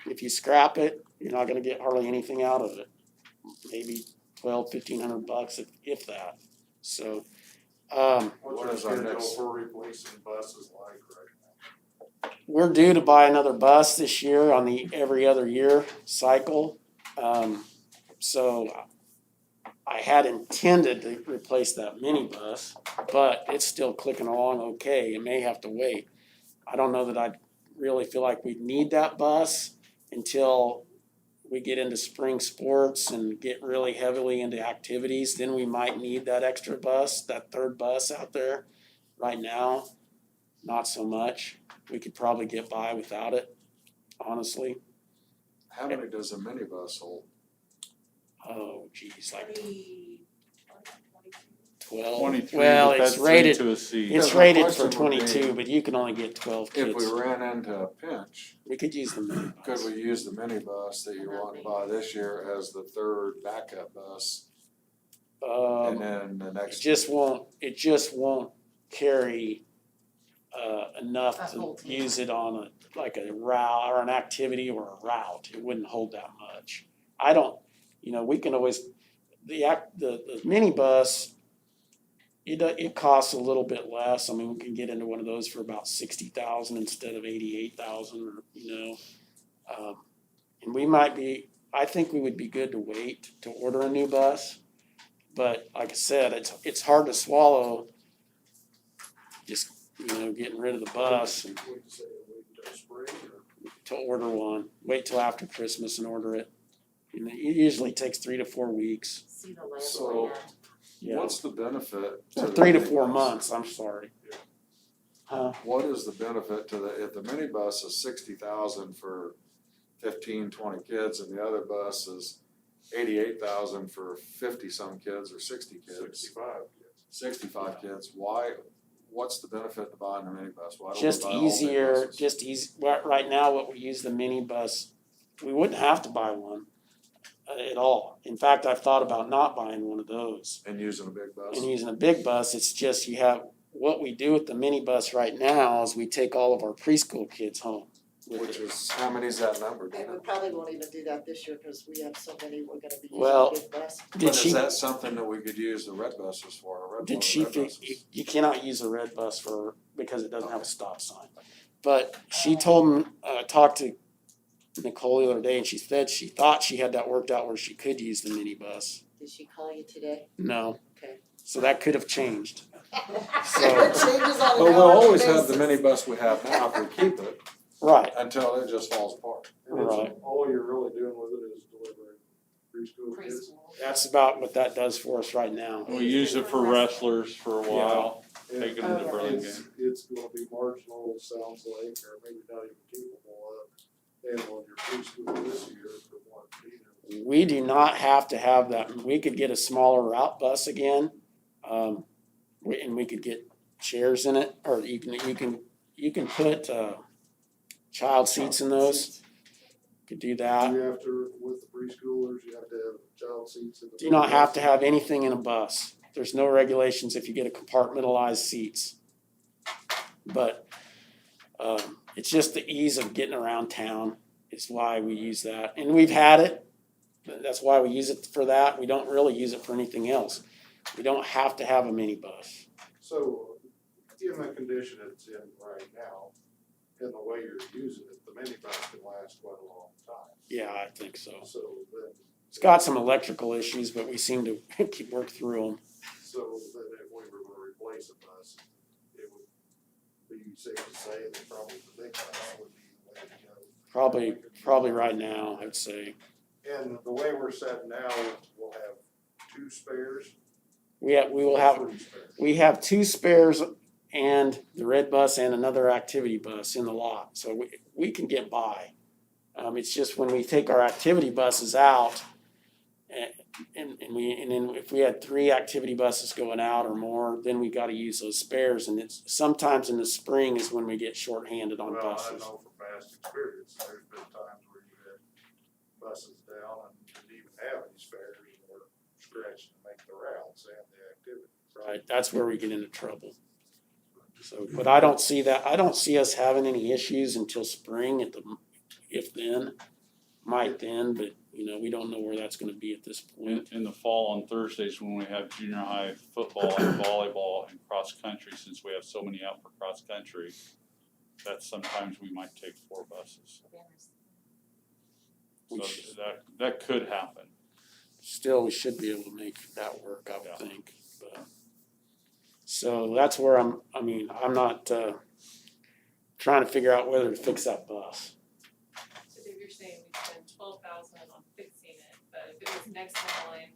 If you scrap it, you're not going to get hardly anything out of it. Maybe $1,200-$1,500 if that. So, What's What our is our schedule next- for replacing buses like right now? we're due to buy another bus this year on the every other year cycle. So I had intended to replace that minibus, but it's still clicking along okay. It may have to wait. I don't know that I really feel like we need that bus until we get into spring sports and get really heavily into activities. Then we might need that extra bus, that third bus out there. Right now, not so much. We could probably get by without it, honestly. How many does a minibus hold? Oh, geez, like 22. 12. 23, Well, but it's that's 3 rated. to a seat. It's Yeah, my rated for question would be, 22, but you can only get 12 If we kids. ran into a pinch, We could use the minibus. could we use the minibus that you want to buy this year as the third backup bus? And then the It next, just won't carry enough A to whole team. use it on a route or an activity or a route. It wouldn't hold that much. I don't, we can always, the minibus, it costs a little bit less. I mean, we can get into one of those for about 60,000 instead of 88,000, and I think we would be good to wait to order a new bus. But like I said, it's hard to swallow just, getting rid of the bus and Would you say wait until spring or? to order one. Wait till after Christmas and order it. It usually takes 3 to 4 weeks. See the lay of the So- land. Yeah. what's the benefit to Or the 3 to 4 minibus? months, I'm sorry. What is the benefit to if the minibus is 60,000 for 15, 20 kids and the other bus is 88,000 for 50-some kids or 60 kids? 65 kids, what's the benefit to buying the minibus? Why don't we Just buy all easier, minibuses? right now, what we use the minibus, we wouldn't have to buy one at all. In fact, I've thought about not buying one of those And using a big bus? and using a big bus. It's just what we do with the minibus right now is we take all of our preschool kids home. with Which it. is, how many's that number, And Dina? we probably won't even do that this year because we have so many, we're gonna be Well, using big bus. Did But she, is that something that we could use the red buses for, a red did one of she, the red buses? you cannot use a red bus because it doesn't have a stop sign. But she talked to Nicole the other day and she said she thought she had that worked out where she could use the minibus. Did she call you today? No, Okay. so that could have changed. It changes on But an we'll hourly always have the basis. minibus we have now if we keep it, Right, until it just falls apart. And it's, Right. all you're really doing with it is delivering preschool kids. Preschool. that's about what that does for us right now. We used it for wrestlers for a while, And taking them to Oh, Burlingame. it's gonna be marginal, sounds like, or maybe not even capable of handling your preschool this year for what Dina. We do not have to have that. We could get a smaller route bus again. And we could get chairs in it, or you can put, child seats in those. Could do that. You have to, with the preschoolers, you have to have child seats in the. Do not have to have anything in a bus. There's no regulations if you get a compartmentalized seats. But, it's just the ease of getting around town is why we use that. And we've had it. That's why we use it for that. We don't really use it for anything else. We don't have to have a minibus. So, in the condition it's in right now, and the way you're using it, the minibus can last quite a long time. Yeah, I think so. So then, It's got some electrical issues, but we seem to keep work through them. so then if we were gonna replace a bus, it would be safe to say that probably the big bus would be the way to go. Probably right now, I'd say. And the way we're set now, we'll have two spares. We will have, Three spares. we have 2 spares and the red bus and another activity bus in the lot, so we can get by. It's just when we take our activity buses out, and then if we had 3 activity buses going out or more, then we gotta use those spares, and it's sometimes in the spring is when we get shorthanded on Well, buses. I know from past experience, there's been times where you had buses down and didn't even have any spares and were stretched to make the routes and the activities. Right, that's where we get into trouble. So, but I don't see us having any issues until spring if then, might then, but we don't know where that's gonna be at this point. In the fall on Thursdays when we have junior high football and volleyball and cross country, since we have so many out for cross country, that's sometimes we might take 4 buses. So that could happen. Still, we should be able to make that work, I would Yeah. think, but. So that's where I'm not, trying to figure out whether to fix that bus. So Dave, you're saying we spend 12,000 on fixing it, but if it was next in line,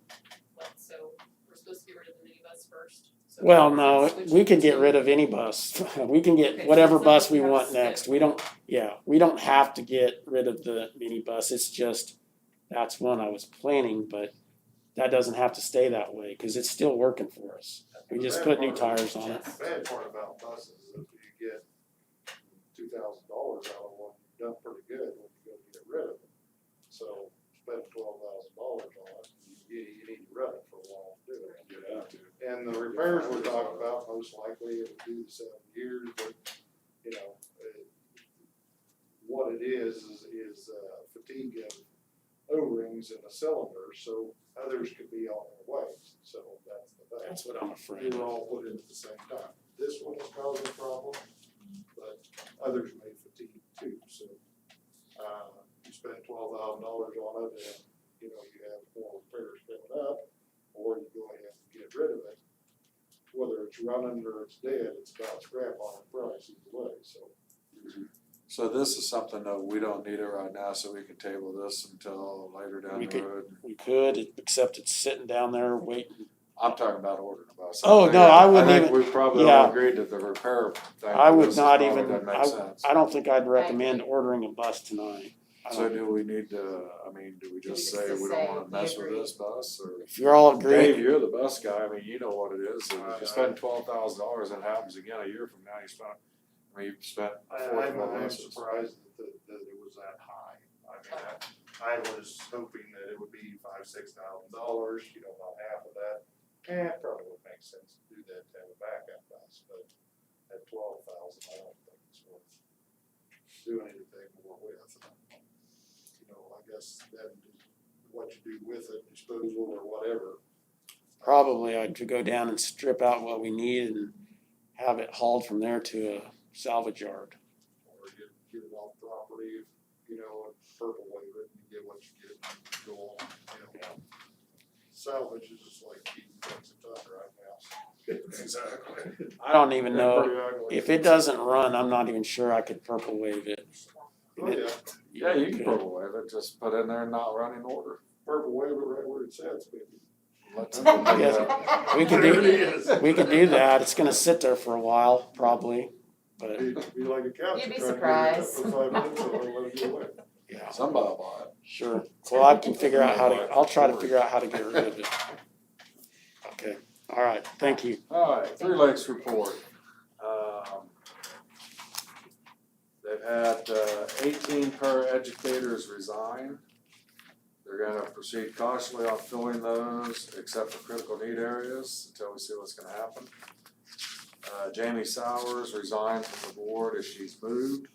so we're supposed to get rid of the minibus first? So Well, no, switch we can get to- rid of any bus. We can Okay, get so whatever it's not bus like we we have want to next. split. We don't have to get rid of the minibus. It's just, that's one I was planning, but that doesn't have to stay that way, cause it's still working for us. We just put new tires on it. The bad part about buses is if you get $2,000 out of one, you've done pretty good when you go get rid of it. So spend $12,000 on it, you need to run it for a while to do it. And the repairs we're talking about, most likely it'll do 7 years, but, what it is fatigue of O-rings in the cylinder, so others could be on their way, so that's the thing. That's what I'm afraid They were of. all put in at the same time. This one is causing a problem, but others may fatigue too, so, you spend $12,000 on it and, you have more repairs coming up, or you go ahead and get rid of it. Whether it's running or it's dead, it's about scrap on the price either way, so. So this is something that we don't need it right now, so we can table this until later down We the could- road. We could, except it's sitting down there waiting. I'm talking about ordering a bus. Oh, no, I wouldn't I think even- we probably yeah. all agreed that the repair thing. I would this not probably even, doesn't make sense. I don't think I'd recommend ordering a bus tonight. I So don't- do we need to, do we just say we don't wanna mess with this bus, or? If you're all Dave, agreed, you're the bus guy, you know what it is, if you spend $12,000, it happens again a year from now, you spent I'm surprised that it was that high. I was hoping that it would be $5,000-6,000, about half of that. It probably would make sense to do that to have a backup bus, but do anything more with. You know, I guess then what you do with it, disposal or whatever. Probably I'd go down and strip out what we need and have it hauled from there to a salvage yard. Or get it off property, you know, and purple wave it and get what you get and go on, you know. Salvage is just like keeping things in time right now. Exactly. I don't even know, Pretty ugly. if it doesn't run, I'm not even sure I could purple wave it. Oh, yeah, Yeah, you can purple wave it, just put in there not running order. purple wave it right where it says, baby. Let them do Yeah. that. We could There it do, is. we could do that, it's gonna sit there for a while, probably, but, Be like a couch. You'd be trying to get it up surprised. For 5 minutes and then let it go away. yeah, Somebody will buy it. sure. Well, I can figure out how to, I'll try to figure out how to get rid of it. Okay, all right, thank you. All right, Three Lakes report. They've had 18 paraeducators resign. They're gonna proceed cautiously on filling those, except for critical need areas, until we see what's gonna happen. Jamie Sowers resigned from the board as she's moved,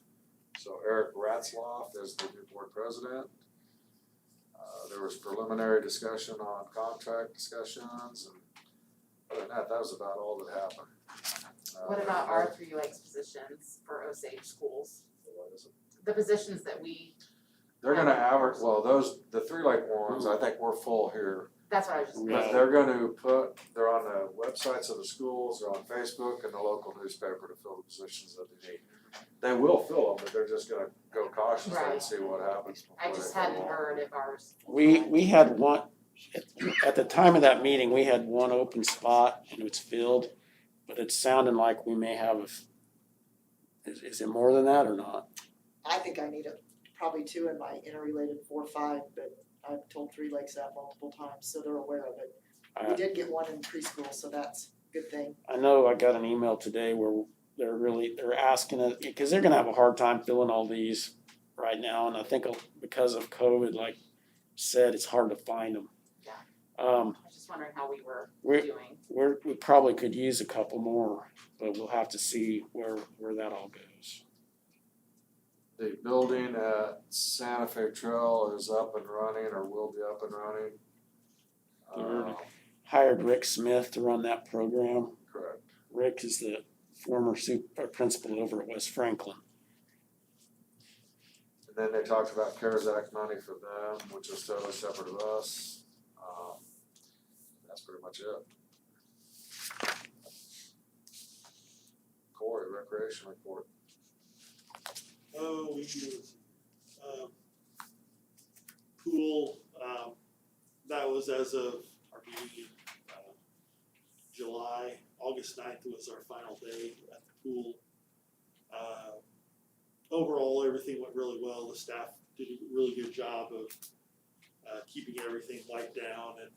so Eric Ratzloff is the new board president. There was preliminary discussion on contract discussions, and other than that, that was about all that happened. What about our Three Lakes positions for Osage schools? What is it? The positions that we, They're gonna average, well, those, the Three Lake ones, I think we're full here. that's what I was just. Yeah. But they're gonna put, they're on the websites of the schools, they're on Facebook and the local newspaper to fill the positions that they need. They will fill them, but they're just gonna go cautiously and Right. see what happens. I before just they hadn't go on. heard if ours. We had one, at the time of that meeting, we had one open spot and it's filled, but it's sounding like we may have, is it more than that or not? I think I need probably 2 in my interrelated 4-5, but I've told Three Lakes that multiple times, so they're aware of it. We Uh, did get 1 in preschool, so that's a good thing. I know I got an email today where they're asking it, because they're gonna have a hard time filling all these right now, and I think because of COVID, like said, it's hard to find them. Yeah. Um, I was just wondering how we were We're- doing. we probably could use a couple more, but we'll have to see where that all goes. The building at Santa Fe Trail is up and running, or will be up and running. Good. Hired Rick Smith to run that program. Correct. Rick is the former principal over at West Franklin. And then they talked about CARES Act money for them, which is totally separate of us. That's pretty much it. Corey, recreation report. Oh, we do, pool, that was as of our meeting in, July. August 9th was our final day at the pool. Overall, everything went really well. The staff did a really good job of, keeping everything wiped down and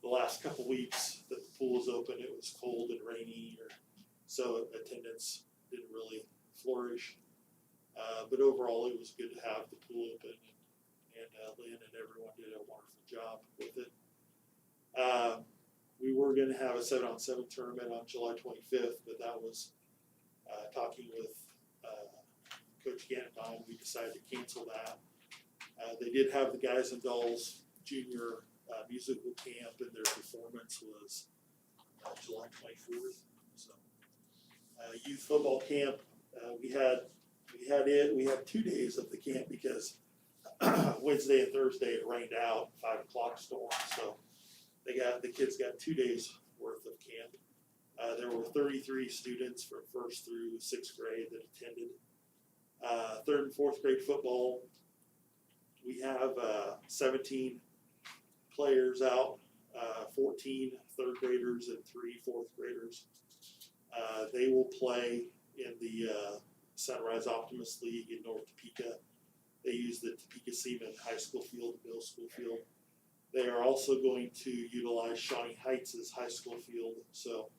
the last couple weeks that the pool was open, it was cold and rainy, so attendance didn't really flourish. But overall, it was good to have the pool open, and Lynn and everyone did a wonderful job with it. We were gonna have a 7-on-7 tournament on July 25th, but that was, talking with Coach Gannett, we decided to cancel that. They did have the Guys and Dolls Junior musical camp, and their performance was July 24th. So, youth football camp, we had 2 days of the camp because Wednesday and Thursday it rained out, 5 o'clock storm, so the kids got 2 days worth of camp. There were 33 students from 1st through 6th grade that attended. 3rd and 4th grade football, we have 17 players out, 14 3rd graders and 3 4th graders. They will play in the Sunrise Optimist League in North Topeka. They use the Topeka Seaman High School field, middle school field. They are also going to utilize Shawnee Heights' high school field, so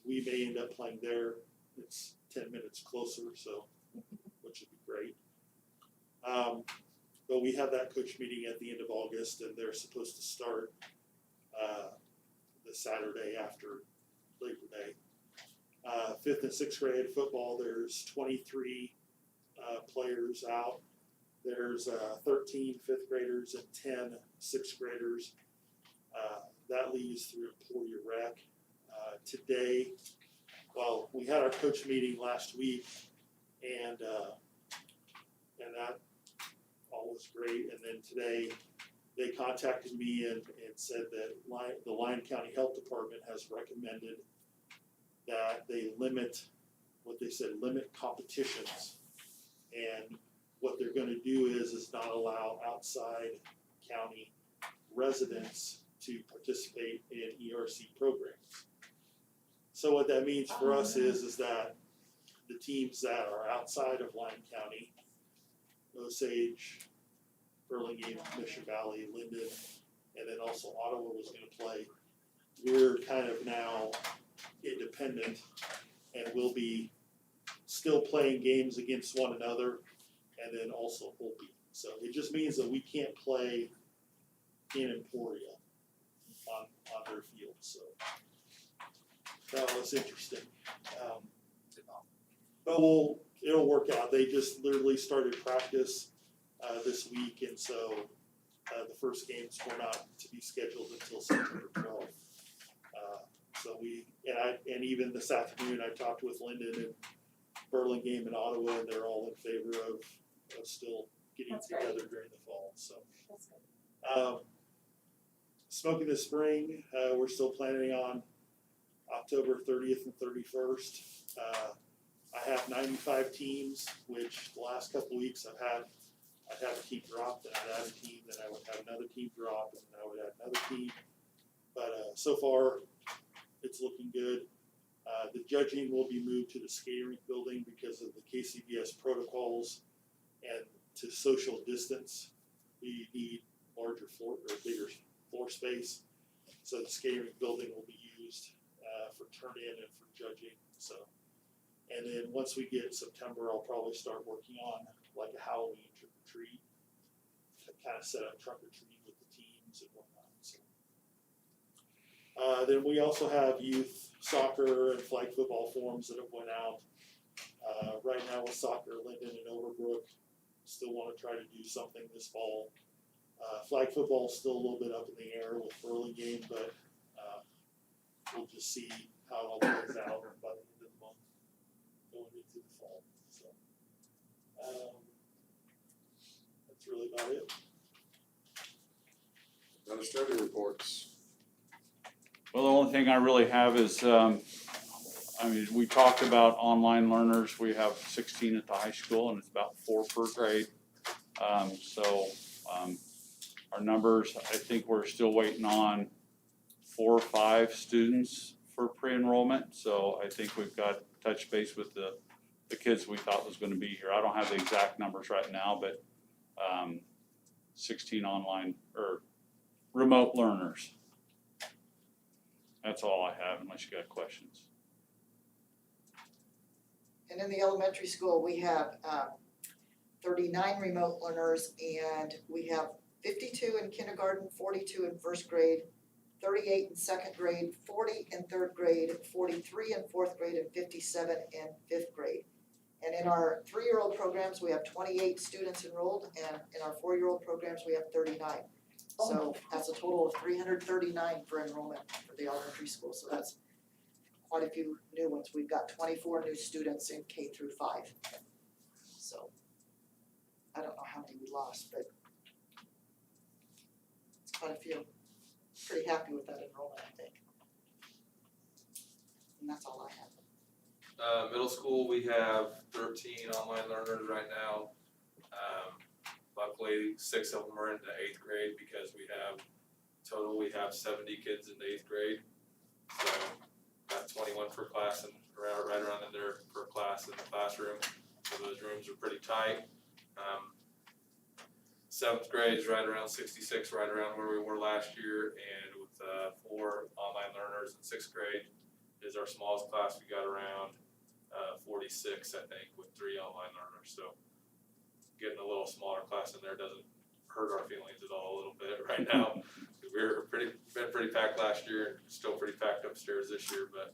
we may end up playing there. It's 10 minutes closer, so which would be great. But we have that coach meeting at the end of August, and they're supposed to start the Saturday after Labor Day. Fifth and sixth grade football, there's 23 players out. There's 13 fifth graders and 10 sixth graders. That leaves through Emporia Rec. Today, well, we had our coach meeting last week, and that all was great. And then today, they contacted me and said that the Lyon County Health Department has recommended that they limit competitions. And what they're gonna do is not allow outside county residents to participate in ERC programs. So what that means for us is that the teams that are outside of Lyon County, Osage, Burlingame, Mission Valley, Linden, and then also Ottawa was gonna play, we're kind of now independent and we'll be still playing games against one another and then also hoping. So it just means that we can't play in Emporia on their field, so that was interesting. But it'll work out. They just literally started practice this week, and so the first games were not to be scheduled until September 12th. So and even this afternoon, I talked with Linden and Burlingame and Ottawa, and they're all in favor of still getting That's great. together during the fall, so. That's good. Smoking the Spring, we're still planning on October 30th and 31st. I have 95 teams, which the last couple of weeks I'd have a team drop, then I'd add a team, then I would have another team drop, and then I would add another team. But so far, it's looking good. The judging will be moved to the skating rink building because of the KCBS protocols and to social distance. We need larger floor or bigger floor space. So the skating rink building will be used for turn-in and for judging. So, and then once we get September, I'll probably start working on like a Halloween trick or treat to kind of set up trunk or treat with the teams and whatnot. So, then we also have youth soccer and flag football forms that have went out. Right now with soccer, Linden and Overbrook still want to try to do something this fall. Flag football is still a little bit up in the air with Burlingame, but we'll just see how it all plays out by the end of the month going into the fall. So that's really about it. Administrative reports. Well, the only thing I really have is, we talked about online learners. We have 16 at the high school and it's about 4 per grade. Our numbers, I think we're still waiting on 4 or 5 students for pre-enrollment. So I think we've got touch base with the kids we thought was gonna be here. I don't have the exact numbers right now, but 16 online or remote learners. That's all I have unless you got questions. And in the elementary school, we have 39 remote learners, and we have 52 in kindergarten, 42 in first grade, 38 in second grade, 40 in third grade, 43 in fourth grade, and 57 in fifth grade. And in our 3-year-old programs, we have 28 students enrolled, and in our 4-year-old programs, we have 39. So that's a total of 339 for enrollment for the elementary school, so that's quite a few new ones. We've got 24 new students in K through 5. So I don't know how many we lost, but it's quite a few. Pretty happy with that enrollment, I think. And that's all I have. Middle school, we have 13 online learners right now. Luckily, 6 of them are into 8th grade because we have 70 kids in the 8th grade. So got 21 per class and right around in there per class in the classroom. So those rooms are pretty tight. 7th grade is right around 66, right around where we were last year, and with 4 online learners in 6th grade is our smallest class. We got around 46, I think, with 3 online learners. So getting a little smaller class in there doesn't hurt our feelings at all a little bit right now. We were been pretty packed last year and still pretty packed upstairs this year, but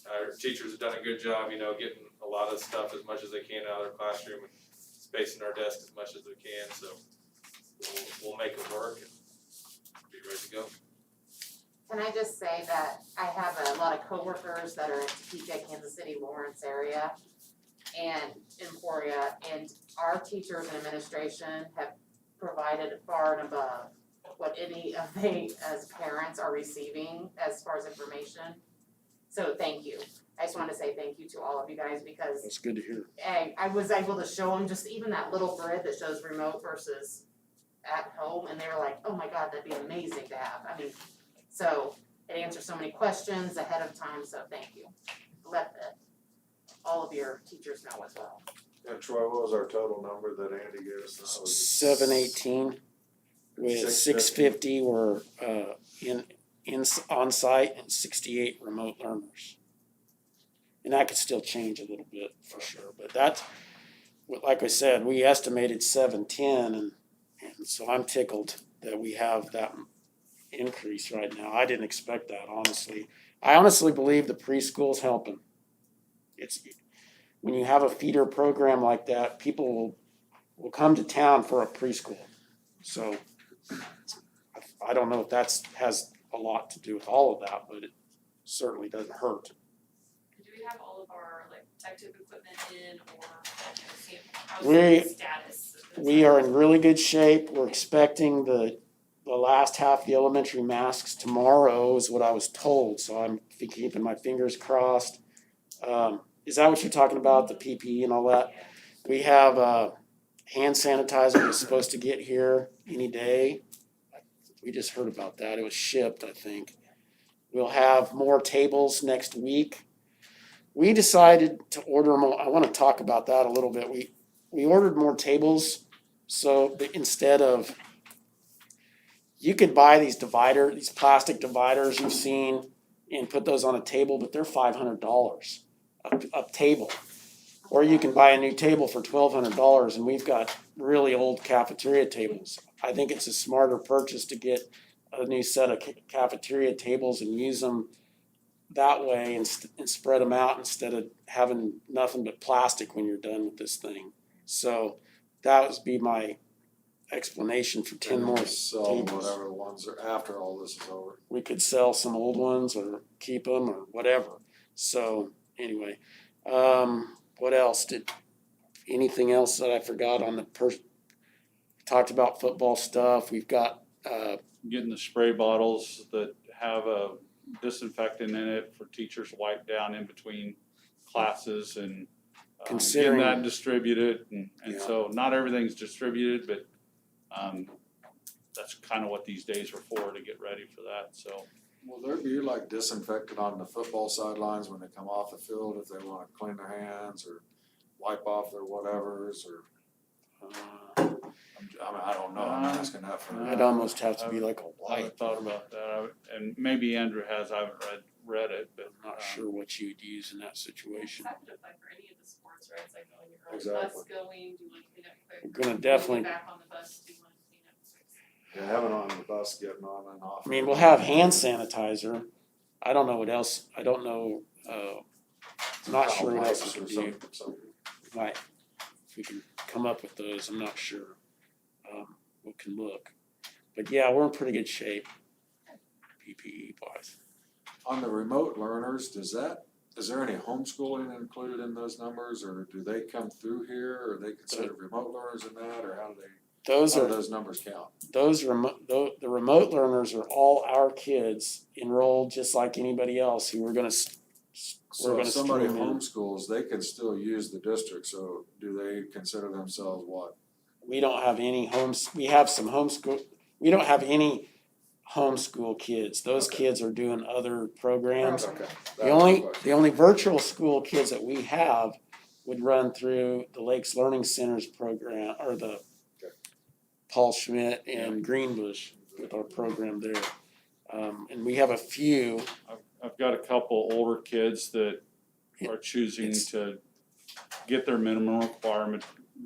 Our teachers have done a good job, getting a lot of stuff as much as they can out of their classroom and spacing our desks as much as we can, so we'll make it work and be ready to go. Can I just say that I have a lot of coworkers that are in Topeka, Kansas City, Lawrence area, and Emporia, and our teachers and administration have provided far and above what any of they as parents are receiving as far as information. So thank you. I just wanna say thank you to all of you guys because That's good to hear. I was able to show them just even that little grid that shows remote versus at home, and they were like, oh my God, that'd be amazing to have. I mean, so it answers so many questions ahead of time, so thank you. Let all of your teachers know as well. And Troy, what was our total number that Andy gave us? That was 718 with 650 were in on site and 68 remote learners. And that could still change a little bit for sure, but that's, like I said, we estimated 710 and so I'm tickled that we have that increase right now. I didn't expect that, honestly. I honestly believe the preschool's helping. It's when you have a feeder program like that, people will come to town for a preschool. So I don't know if that's has a lot to do with all of that, but it certainly doesn't hurt. Do we have all of our like protective equipment in or how's We- the status of this? We are in really good shape. We're expecting the last half of the elementary masks tomorrow is what I was told, so I'm keeping my fingers crossed. Is that what you're talking about, the PPE and all that? Yeah. We have hand sanitizer that's supposed to get here any day. We just heard about that. It was shipped, I think. We'll have more tables next week. We decided to order more. I want to talk about that a little bit. We ordered more tables, so instead of, you could buy these plastic dividers you've seen and put those on a table, but they're $500 a table. Or you can buy a new table for $1,200, and we've got really old cafeteria tables. I think it's a smarter purchase to get a new set of cafeteria tables and use them that way and spread them out instead of having nothing but plastic when you're done with this thing. So that would be my explanation for 10 more sell tables. whatever the ones are after all this is over. We could sell some old ones or keep them or whatever. So anyway, what else anything else that I forgot on talked about football stuff. We've got, Getting the spray bottles that have a disinfectant in it for teachers to wipe down in between classes and getting Considering- that distributed and Yeah. so not everything's distributed, but that's kind of what these days are for, to get ready for that, so. Will there be like disinfectant on the football sidelines when they come off the field if they wanna clean their hands or wipe off their whatevers or? I don't know, I'm asking that for. It'd almost have to be like a I white. haven't thought about that, and maybe Andrew has, I haven't read it, but I'm not sure what you'd use in that situation. That could apply for any of the sports, right? It's like when you're on the Exactly. bus going, do you want to clean up quick? We're gonna When you definitely, get back on the bus, do you want to clean up quick? Yeah, having on the bus, getting on and off. I mean, we'll have hand sanitizer. I don't know what else, I don't know, not sure what else we can do. Right, if we can come up with those, I'm not sure. We can look. But yeah, we're in pretty good shape, PPE wise. On the remote learners, is there any homeschooling included in those numbers, or do they come through here, or are they considered remote learners in that, or how do those numbers count? The remote learners are all our kids enrolled just like anybody else who we're gonna So if somebody stream in. homeschools, they can still use the district, so do they consider themselves what? We don't have any we have some homeschool, we don't have any homeschool kids. Those Okay. kids are doing other programs. Okay. The only virtual school kids that we have would run through the Lakes Learning Centers program, or the Okay. Paul Schmidt and Greenbush with our program there. And we have a few. I've got a couple older kids that are choosing to get their minimum requirement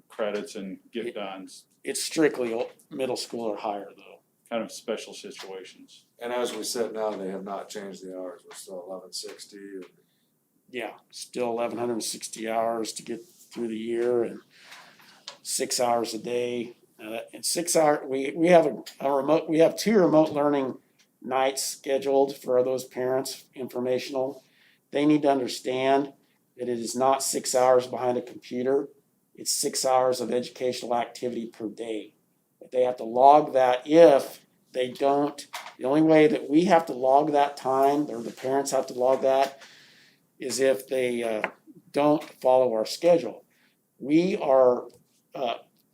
credits and get done, It's strictly middle school or higher though. kind of special situations. And as we said now, they have not changed the hours, we're still 11:60. yeah, still 1,160 hours to get through the year and 6 hours a day. And 6 hour, we have we have 2 remote learning nights scheduled for those parents, informational. They need to understand that it is not 6 hours behind a computer. It's 6 hours of educational activity per day. But they have to log that. If they don't, the only way that we have to log that time, or the parents have to log that, is if they don't follow our schedule. We are,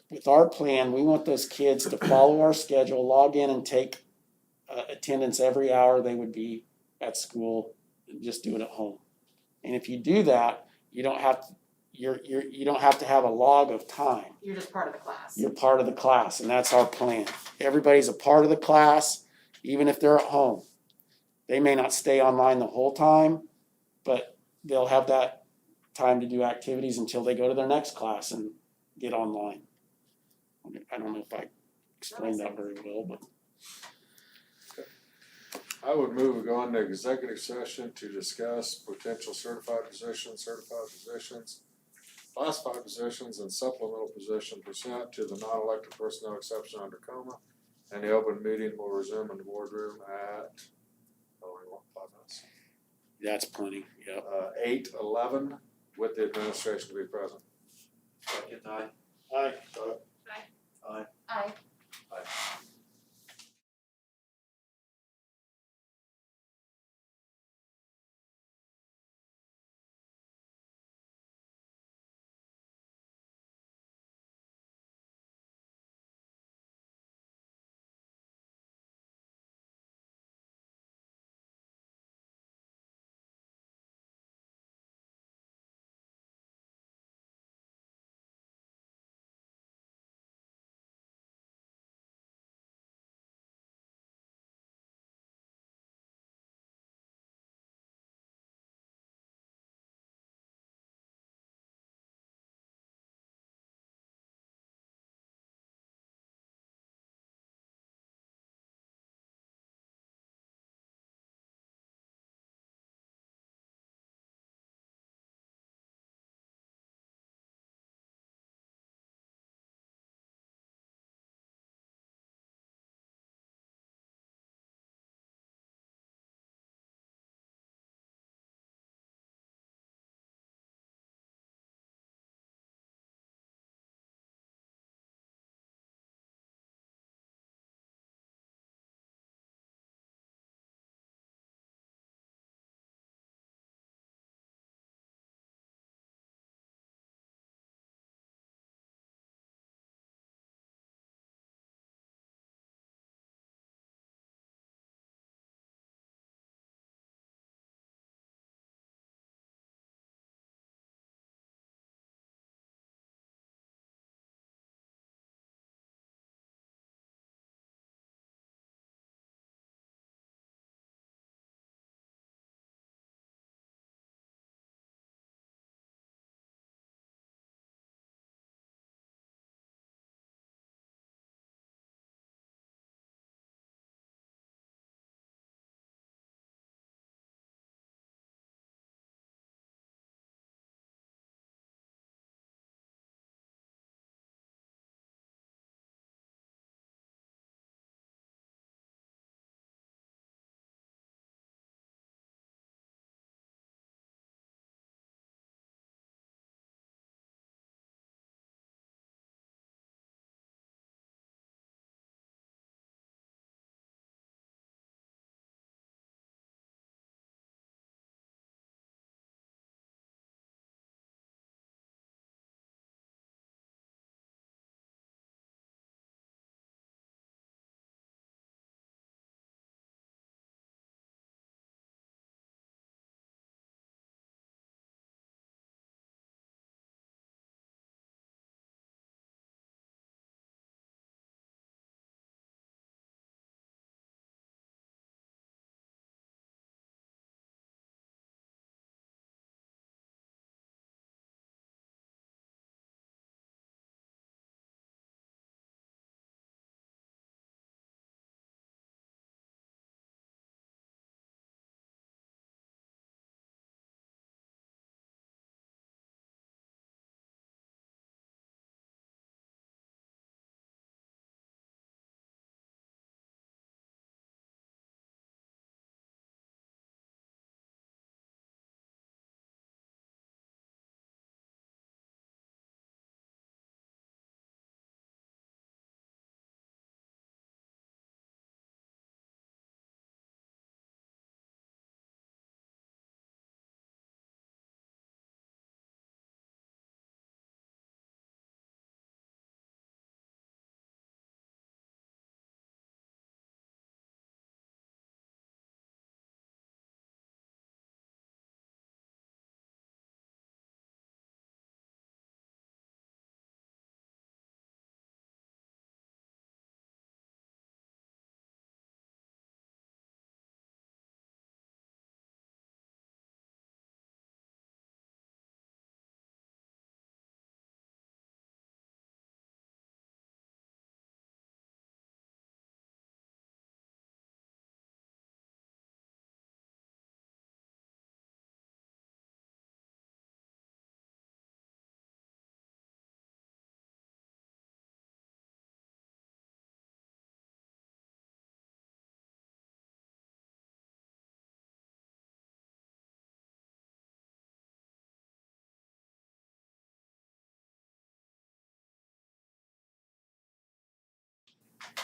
with our plan, we want those kids to follow our schedule, log in and take attendance every hour they would be at school, and just do it at home. And if you do that, you don't have to, you don't have to have a log of time. You're just part of the class. You're part of the class, and that's our plan. Everybody's a part of the class, even if they're at home. They may not stay online the whole time, but they'll have that time to do activities until they go to their next class and get online. I don't know if I explained that very well, but I would move we go into executive session to discuss potential certified positions, classified positions, and supplemental position pursuant to the non-elected personnel exception under coma. And the open meeting will resume in the boardroom at, oh, we want 5 minutes. that's plenty, yeah. 8:11 with the administration to be present. Second, aye. Aye. Aye. Aye.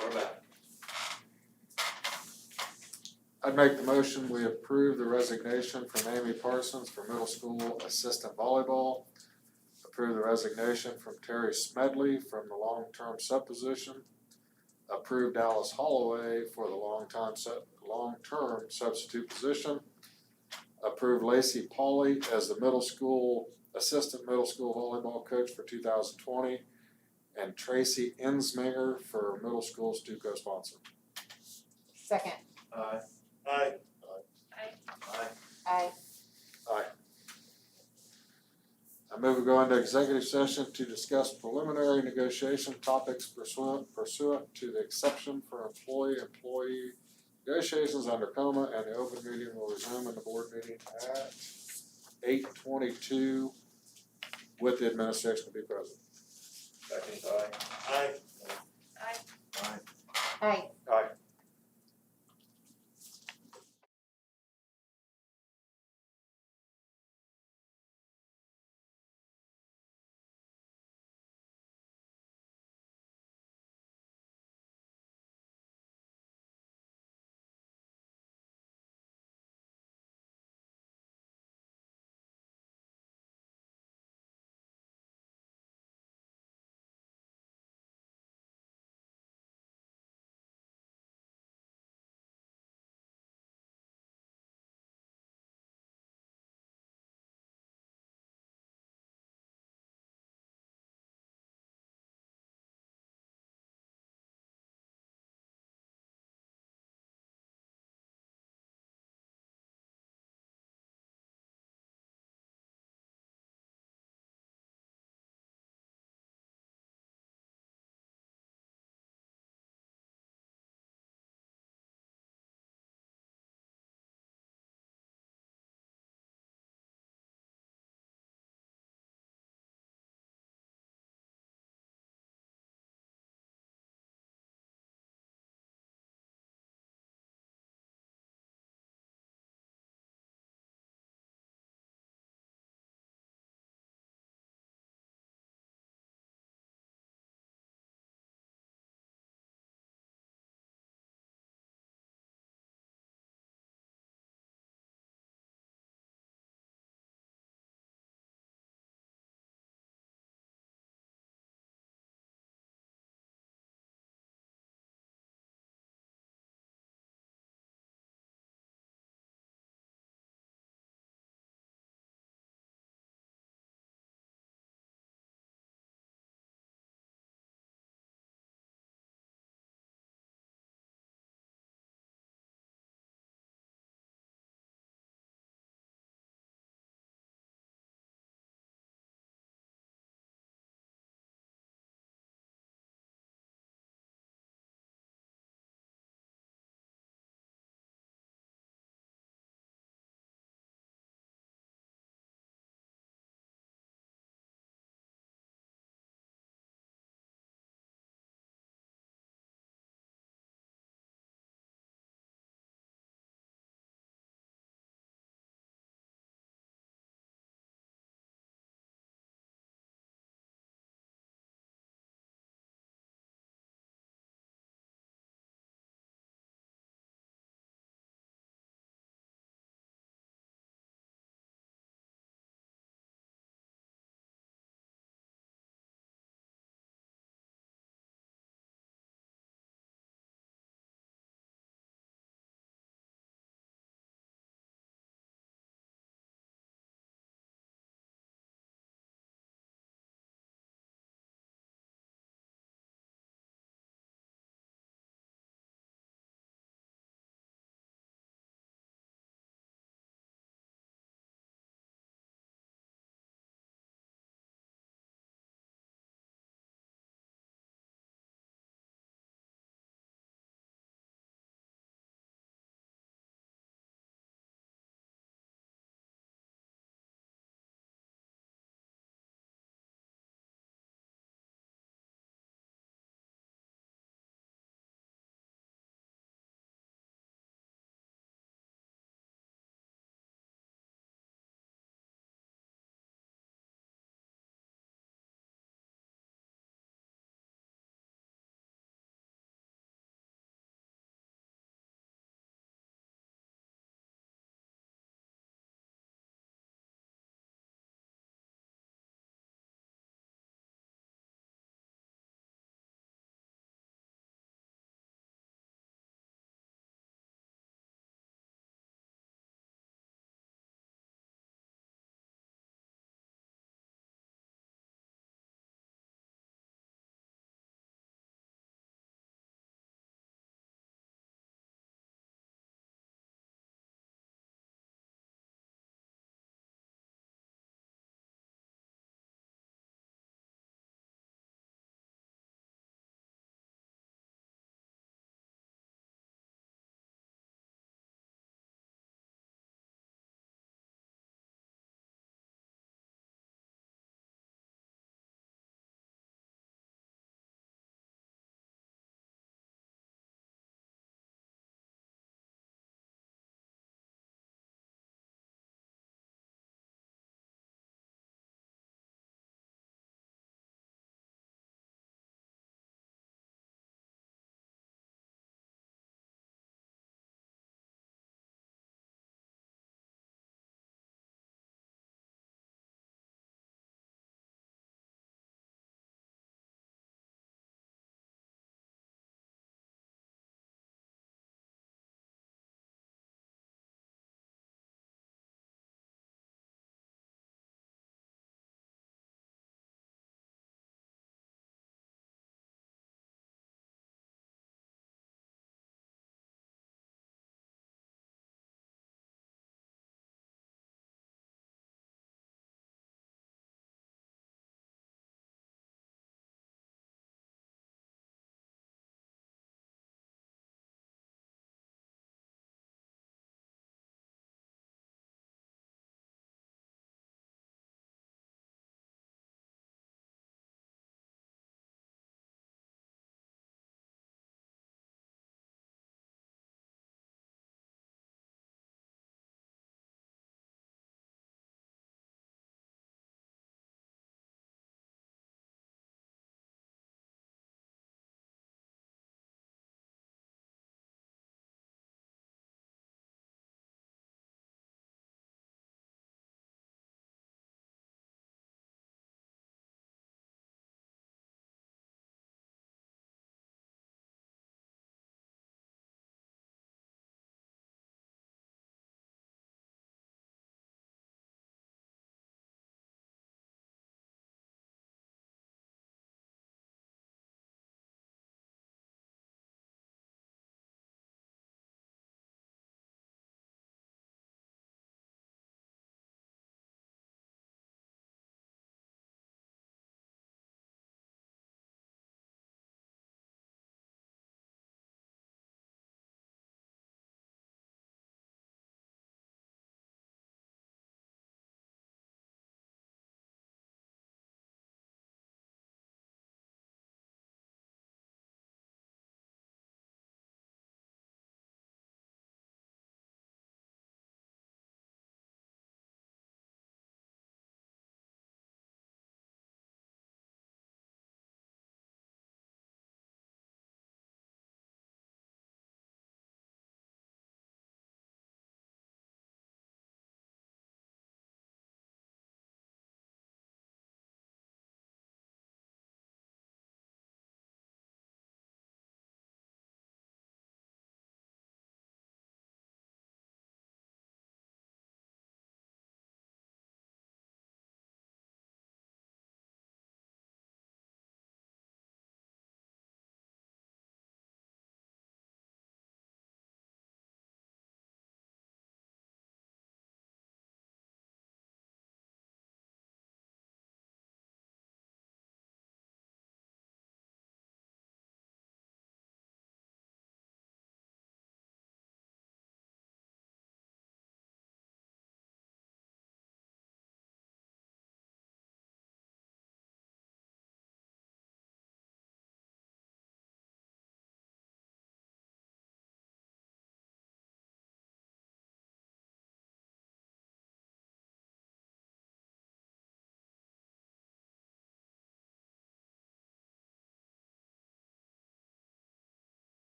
We're back. I'd make the motion, we approve the resignation from Amy Parsons for middle school assistant volleyball. Approve the resignation from Terry Smedley from the long-term sub position. Approve Dallas Holloway for the long-term substitute position. Approve Lacey Pauley as the assistant middle school volleyball coach for 2020. And Tracy Ensminger for middle school Stuco sponsor. Second, Aye. Aye. Aye. aye. Aye. I move we go into executive session to discuss preliminary negotiation topics pursuant to the exception for employee negotiations under coma, and the open meeting will resume in the board meeting at 8:22 with the administration to be present. Second, aye. Aye. Aye. Aye. Aye.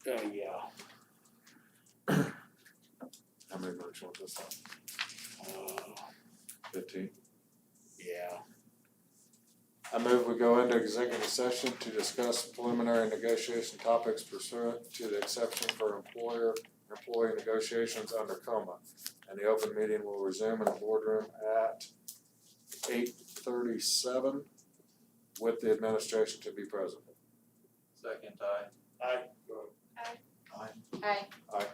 Yeah. How many minutes was this on? 15. Yeah. I move we go into executive session to discuss preliminary negotiation topics pursuant to the exception for employee negotiations under coma. And the open meeting will resume in the boardroom at 8:37 with the administration to be present. Second, aye. Aye. Aye. Aye. Aye. Aye.